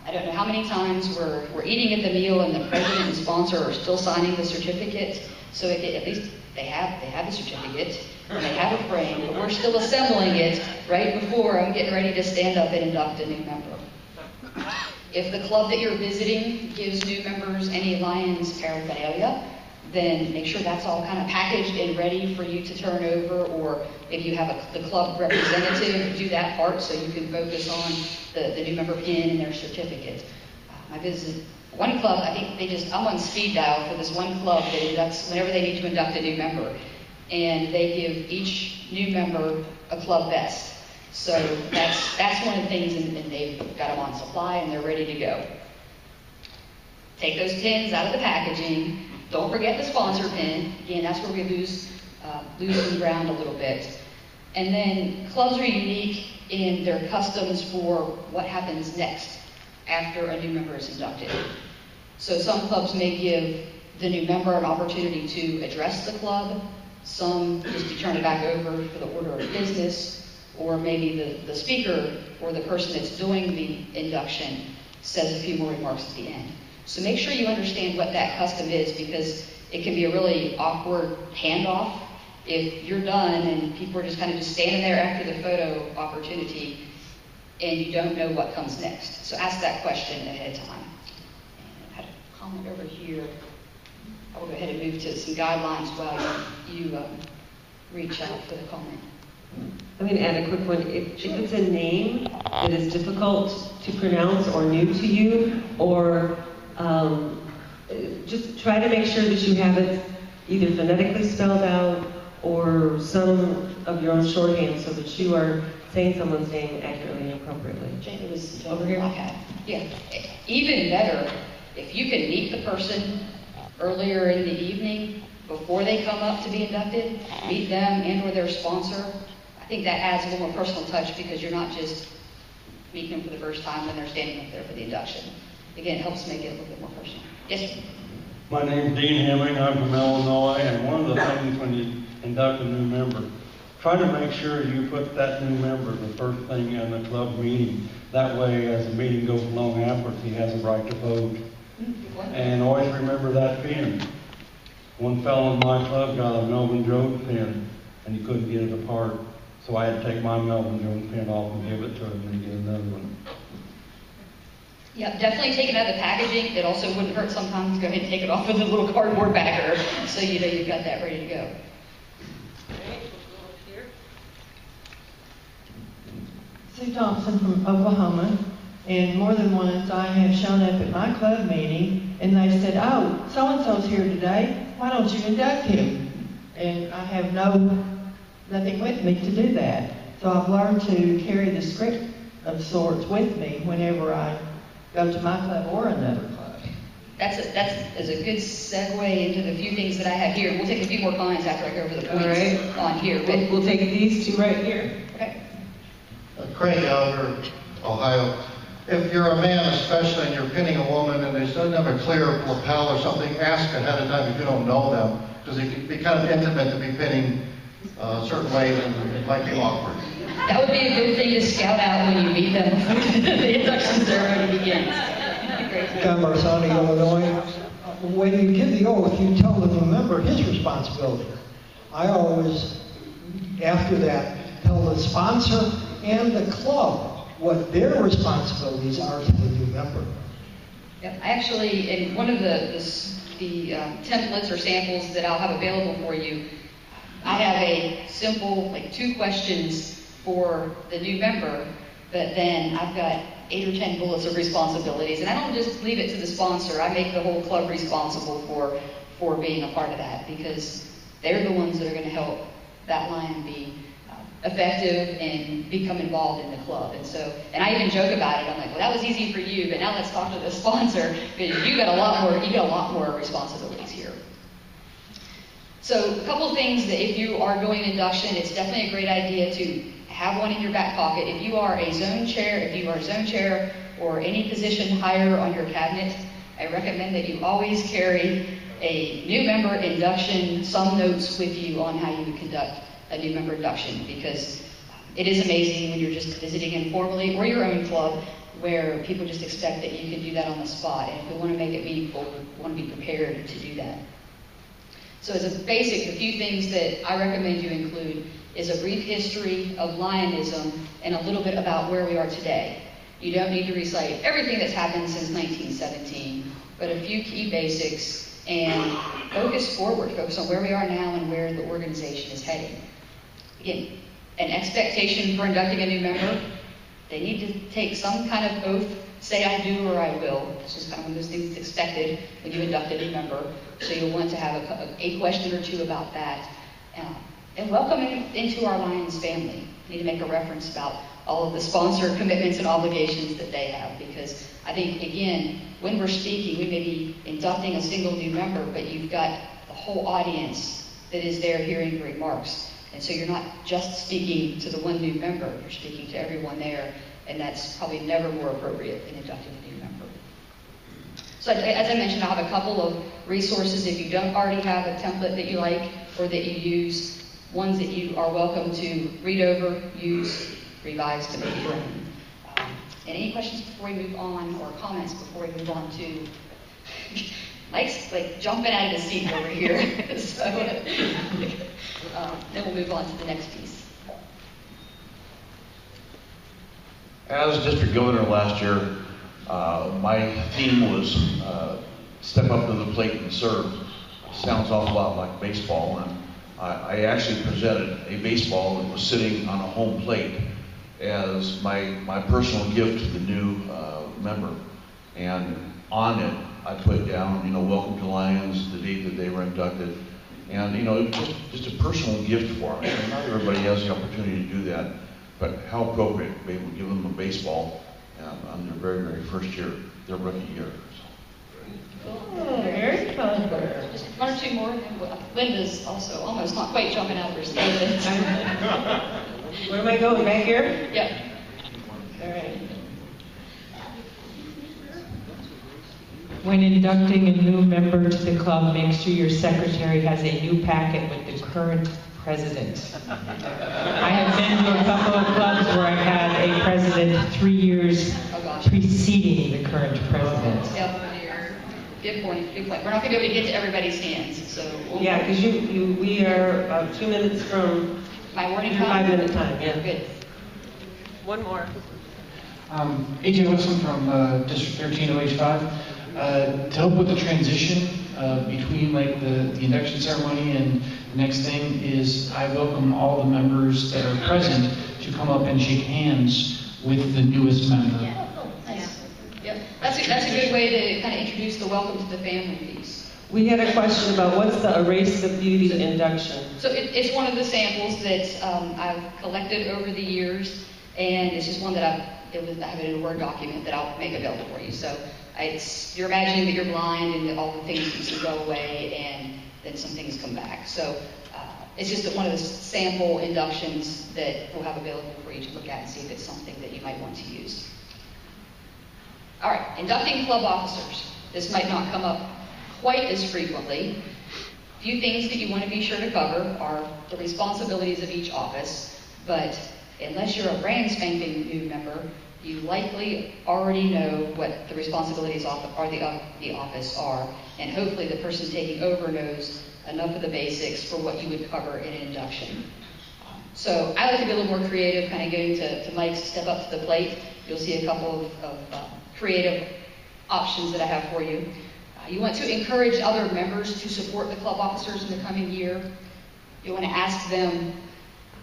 I don't know how many times we're eating at the meal and the president and sponsor are still signing the certificate, so at least they have the certificate and they have a frame, but we're still assembling it right before I'm getting ready to stand up and induct a new member. If the club that you're visiting gives new members any Lions paraphernalia, then make sure that's all kind of packaged and ready for you to turn over, or if you have the club representative, do that part so you can focus on the new member pin and their certificate. I visited one club, I think I'm on speed dial for this one club that inducts whenever they need to induct a new member, and they give each new member a club vest. So that's one of the things, and they've got them on supply and they're ready to go. Take those pins out of the packaging. Don't forget the sponsor pin. Again, that's where we lose some ground a little bit. And then clubs are unique in their customs for what happens next after a new member is inducted. So some clubs may give the new member an opportunity to address the club. Some just to turn it back over for the order of business, or maybe the speaker or the person that's doing the induction says a few more remarks at the end. So make sure you understand what that custom is, because it can be a really awkward handoff if you're done and people are just kind of standing there after the photo opportunity and you don't know what comes next. So ask that question ahead of time. And I had a comment over here. I will go ahead and move to some guidelines while you reach out for the comment. I'm going to add a quick one. If it's a name that is difficult to pronounce or new to you, or just try to make sure that you have it either phonetically spelled out or some of your own shorthand so that you are saying someone's name accurately and appropriately. It was over here. Yeah. Even better, if you can meet the person earlier in the evening before they come up to be inducted, meet them and or their sponsor. I think that adds a little more personal touch, because you're not just meeting them for the first time when they're standing up there for the induction. Again, it helps make it a little bit more personal. Yes, sir. My name's Dean Hemming. I'm from Illinois, and one of the things when you induct a new member, try to make sure you put that new member the first thing in the club meeting. That way, as the meeting goes along afterwards, he has a right to vote. And always remember that pin. One fellow in my club got a Melvin Jones pin, and he couldn't get it apart. So I had to take my Melvin Jones pin off and give it to him and get another one. Yeah, definitely take it out of the packaging. It also wouldn't hurt sometimes to go ahead and take it off with a little cardboard bagger, so you know you've got that ready to go. Sue Thompson from Oklahoma, and more than once I have shown up at my club meeting and they said, "Oh, so-and-so's here today, why don't you induct him?" And I have nothing with me to do that. So I've learned to carry the script of sorts with me whenever I go to my club or another club. That's a good segue into the few things that I have here. We'll take a few more comments after I go over the points on here. But We'll take these two right here. Okay. Craig Elder, Ohio. If you're a man especially and you're pinning a woman and they doesn't have a clear lapel or something, ask ahead of time if you don't know them. Because it can be kind of intimate to be pinning a certain way and it might be awkward. That would be a good thing to scout out when you meet them before the induction ceremony begins. Marsani, Illinois. When you give the oath, you tell the new member his responsibility. I always, after that, tell the sponsor and the club what their responsibilities are to the new member. Yeah, actually, in one of the templates or samples that I'll have available for you, I have a simple, 2 questions for the new member, but then I've got 8 or 10 bullets of responsibilities, and I don't just leave it to the sponsor. I make the whole club responsible for being a part of that, because they're the ones that are going to help that lion be effective and become involved in the club. And I even joke about it. I'm like, well, that was easy for you, but now let's talk to the sponsor, because you got a lot more responsibilities here. So a couple of things that if you are going to induction, it's definitely a great idea to have one in your back pocket. If you are a zone chair, or any position higher on your cabinet, I recommend that you always carry a new member induction, some notes with you on how you would conduct a new member induction, because it is amazing when you're just visiting informally or your own club where people just expect that you can do that on the spot. And if we want to make it meaningful, we want to be prepared to do that. So as a basic, the few things that I recommend you include is a brief history of Lionism and a little bit about where we are today. You don't need to recite everything that's happened since 1917, but a few key basics, and focus forward. Focus on where we are now and where the organization is heading. Again, an expectation for inducting a new member. They need to take some kind of oath, say I do or I will. This is kind of one of those things that's expected when you induct a new member. So you'll want to have a question or two about that. And welcome into our Lions family. I need to make a reference about all of the sponsor commitments and obligations that they have, because I think, again, when we're speaking, we may be inducting a single new member, but you've got the whole audience that is there hearing your remarks. And so you're not just speaking to the one new member, you're speaking to everyone there, and that's probably never more appropriate than inducting a new member. So as I mentioned, I'll have a couple of resources if you don't already have a template that you like or that you use, ones that you are welcome to read over, use, revise to make your own. And any questions before we move on, or comments before we move on to Mike's jumping out of his seat over here. So then we'll move on to the next piece. As district governor last year, my theme was step up to the plate and serve. Sounds an awful lot like baseball, and I actually presented a baseball that was sitting on a home plate as my personal gift to the new member. And on it, I put down, welcome to Lions, the date that they were inducted, and just a personal gift for them. Not everybody has the opportunity to do that, but how appropriate to be able to give them a baseball on their very, very first year, their rookie year. Oh, very fun. Just one or two more. Linda's also almost not quite jumping out of her seat. Where am I going? Back here? Yep. All right. When inducting a new member to the club, make sure your secretary has a new packet with the current president. I have been to a couple of clubs where I've had a president 3 years preceding the current president. Yep. Good point. Good point. We're not going to be able to get to everybody's hands, so Yeah, because we are about 2 minutes from my warning your time. 5-minute time. Yeah. Good. One more. AJ Wilson from District 13OH5. To help with the transition between the induction ceremony and the next thing is I welcome all the members that are present to come up and shake hands with the newest member. Yeah. Nice. Yep. That's a good way to kind of introduce the welcome to the family piece. We had a question about what's the Erase the Beauty induction? So it's one of the samples that I've collected over the years, and it's just one that I've I have it in a Word document that I'll make available for you. So you're imagining that you're blind and that all the things you see go away and then some things come back. So it's just one of the sample inductions that we'll have available for you to look at and see if it's something that you might want to use. All right, inducting club officers. This might not come up quite as frequently. A few things that you want to be sure to cover are the responsibilities of each office, but unless you're a brand spanking new member, you likely already know what the responsibilities of the office are, and hopefully the person taking over knows enough of the basics for what you would cover in an induction. So I like to be a little more creative, kind of getting to Mike's step up to the plate. You'll see a couple of creative options that I have for you. You want to encourage other members to support the club officers in the coming year. You want to ask them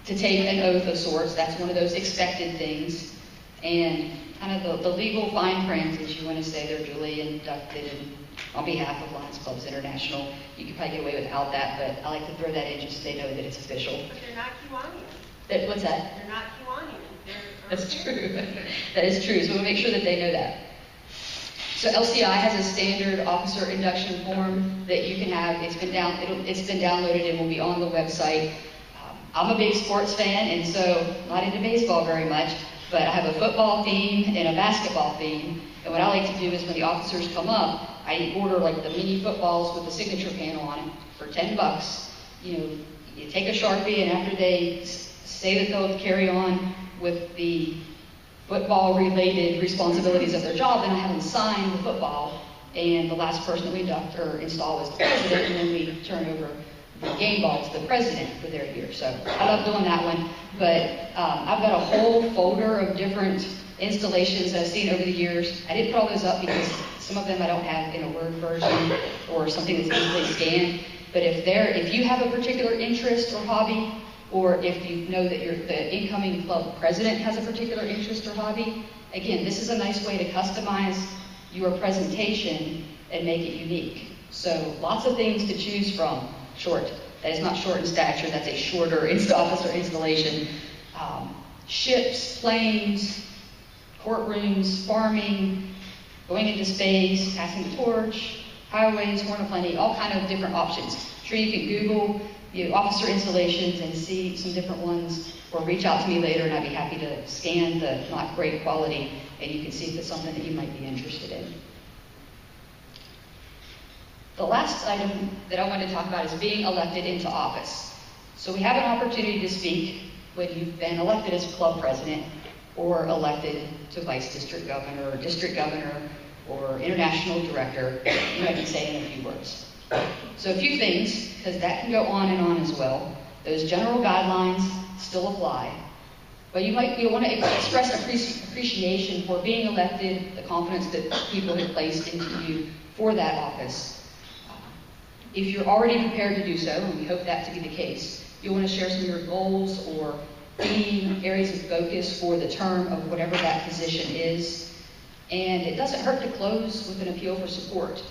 to take an oath of sorts. That's one of those expected things. And kind of the legal fine print is you want to say they're duly inducted and on behalf of Lions Clubs International. You can probably get away without that, but I like to throw that in just so they know that it's official. But they're not Kiwanian. What's that? They're not Kiwanian. That's true. That is true. So we'll make sure that they know that. So LCI has a standard officer induction form that you can have. It's been downloaded and will be on the website. I'm a big sports fan, and so not into baseball very much, but I have a football theme and a basketball theme. And what I like to do is when the officers come up, I order like the mini footballs with the signature panel on it for $10. You take a Sharpie, and after they say that they'll carry on with the football-related responsibilities of their job, then I have them sign the football, and the last person that we induct or install is the president, and then we turn over the game ball to the president for their year. So I love doing that one, but I've got a whole folder of different installations I've seen over the years. I didn't put all those up because some of them I don't have in a Word version or something that's easily scanned, but if you have a particular interest or hobby, or if you know that the incoming club president has a particular interest or hobby, again, this is a nice way to customize your presentation and make it unique. So lots of things to choose from. Short. That is not short in stature, that's a shorter officer installation. Ships, planes, courtrooms, farming, going into space, passing the torch, highways, horn of plenty, all kind of different options. I'm sure you can Google officer installations and see some different ones, or reach out to me later and I'd be happy to scan the not great quality and you can see if it's something that you might be interested in. The last item that I wanted to talk about is being elected into office. So we have an opportunity to speak when you've been elected as club president or elected to vice district governor or international director. You might be saying a few words. So a few things, because that can go on and on as well. Those general guidelines still apply, but you want to express appreciation for being elected, the confidence that people have placed into you for that office. If you're already prepared to do so, and we hope that to be the case, you'll want to share some of your goals or theme areas of focus for the term of whatever that position is. And it doesn't hurt to close with an appeal for support.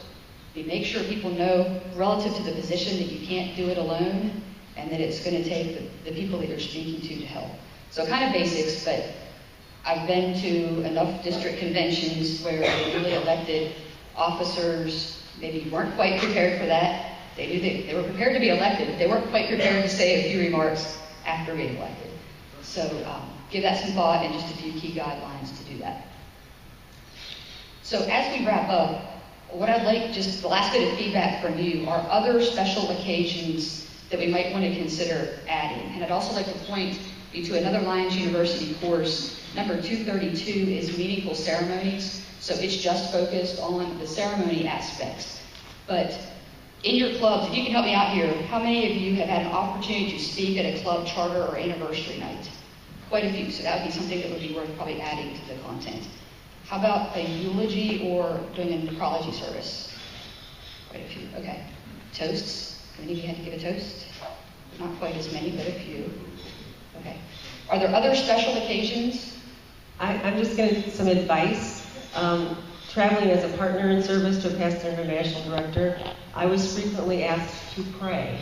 You make sure people know relative to the position that you can't do it alone and that it's going to take the people that you're speaking to help. So kind of basics, but I've been to enough district conventions where the newly elected officers maybe weren't quite prepared for that. They were prepared to be elected, but they weren't quite prepared to say a few remarks after being elected. So give that some thought and just a few key guidelines to do that. So as we wrap up, what I'd like, just the last bit of feedback from you, are other special occasions that we might want to consider adding. And I'd also like to point you to another Lions University course. Number 232 is Meaningful Ceremonies. So it's just focused on the ceremony aspects. But in your clubs, if you can help me out here, how many of you have had an opportunity to speak at a club charter or anniversary night? Quite a few, so that would be something that would be worth probably adding to the content. How about a eulogy or doing a necrology service? Quite a few, okay. Toasts, how many of you had to give a toast? Not quite as many, but a few. Okay. Are there other special occasions? I'm just going to some advice. Traveling as a partner in service to a past international director, I was frequently asked to pray.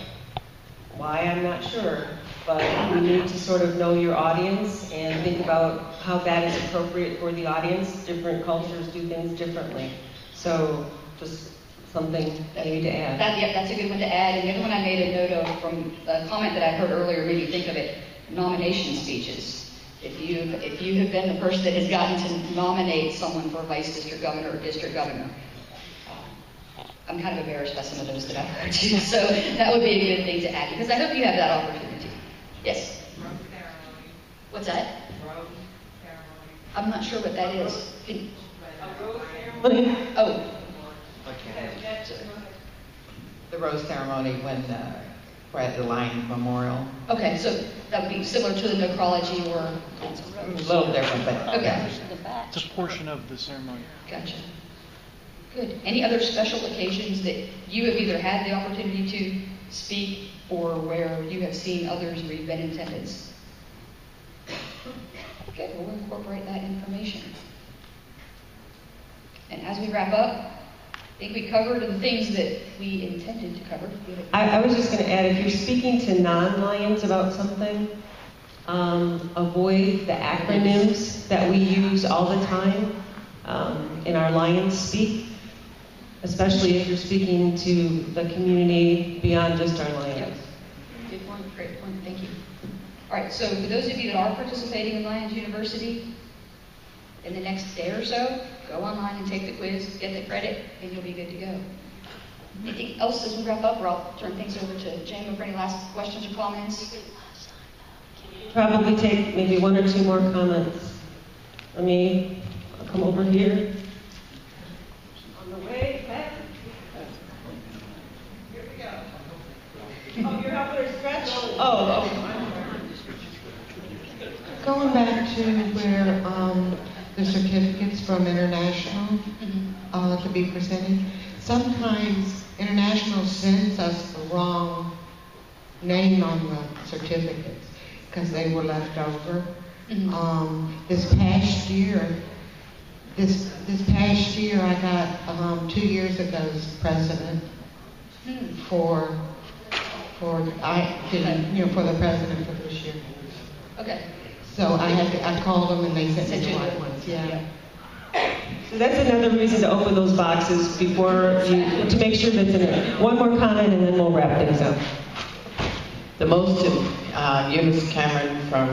Why, I'm not sure, but you need to sort of know your audience and think about how that is appropriate for the audience. Different cultures do things differently. So just something maybe to add. That's a good one to add. And the other one I made a note of from a comment that I heard earlier made me think of it, nomination speeches. If you have been the person that has gotten to nominate someone for vice district governor or district governor, I'm kind of embarrassed by some of those that I've heard too. So that would be a good thing to add, because I hope you have that opportunity. Yes? What's that? I'm not sure what that is. Oh. The rose ceremony when we're at the Lions Memorial. Okay, so that would be similar to the necrology or... A little different, but... Okay. It's a portion of the ceremony. Gotcha. Good. Any other special occasions that you have either had the opportunity to speak or where you have seen others where you've been in attendance? Okay, we'll incorporate that information. And as we wrap up, I think we covered the things that we intended to cover. I was just going to add, if you're speaking to non-Lions about something, avoid the acronyms that we use all the time in our Lions speak, especially if you're speaking to the community beyond just our Lions. Yep. Good point, great point, thank you. All right, so for those of you that are participating in Lions University, in the next day or so, go online and take the quiz, get the credit, and you'll be good to go. Anything else as we wrap up, or I'll turn things over to Jamie for any last questions or comments? Probably take maybe one or two more comments. Let me come over here. On the way back. Here we go. Oh, you're helping her stretch? Oh. Going back to where the certificates from International to be presented, sometimes International sends us the wrong name on the certificates because they were left over. This past year I got 2 years ago's president for the president for this year. Okay. So I called them and they sent me the right ones. Yeah. So that's another reason to open those boxes before to make sure that's in it. One more comment and then we'll wrap things up. The most, Eunice Cameron from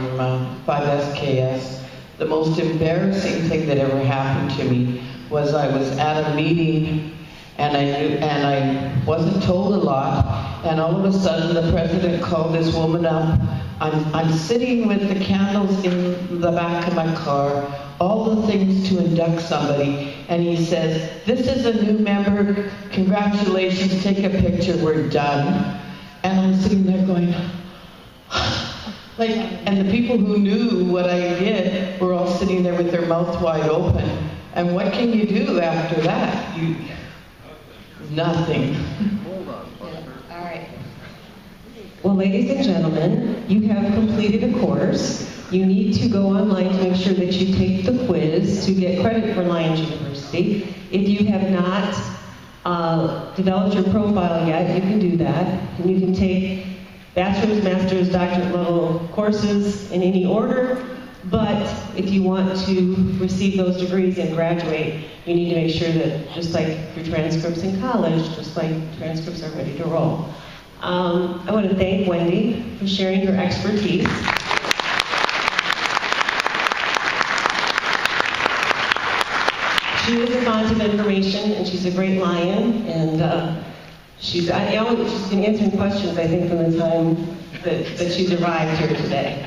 5SKS, the most embarrassing thing that ever happened to me was I was at a meeting and I wasn't told a lot, and all of a sudden the president called this woman up. I'm sitting with the candles in the back of my car, all the things to induct somebody, and he says, "This is a new member, congratulations, take a picture, we're done." And I'm sitting there going, and the people who knew what I did were all sitting there with their mouths wide open. And what can you do after that? Nothing. All right. Well, ladies and gentlemen, you have completed a course. You need to go online to make sure that you take the quiz to get credit for Lions University. If you have not developed your profile yet, you can do that. And you can take bachelor's, master's, doctorate level courses in any order. But if you want to receive those degrees and graduate, you need to make sure that, just like your transcripts in college, just like transcripts are ready to roll. I want to thank Wendy for sharing her expertise. She is a font of information, and she's a great Lion, and she's been answering questions, I think, from the time that she's arrived here today.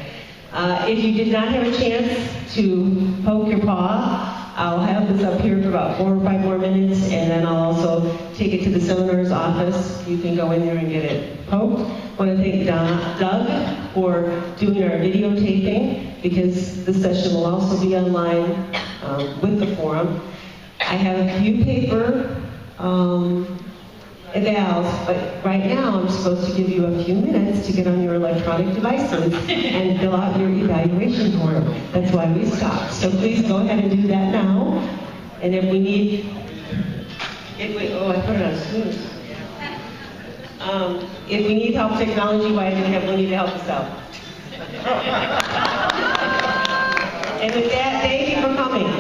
If you did not have a chance to poke your paw, I'll have this up here for about 4 or 5 more minutes, and then I'll also take it to the seminar's office. You can go in there and get it poked. I want to thank Doug for doing our videotaping, because this session will also be online with the forum. I have a few paper evals, but right now I'm supposed to give you a few minutes to get on your electronic devices and fill out your evaluation form. That's why we stopped. So please go ahead and do that now. And if we need, I put it on snooze. If we need help technology-wise, we have Winnie to help us out. And with that, thank you for coming.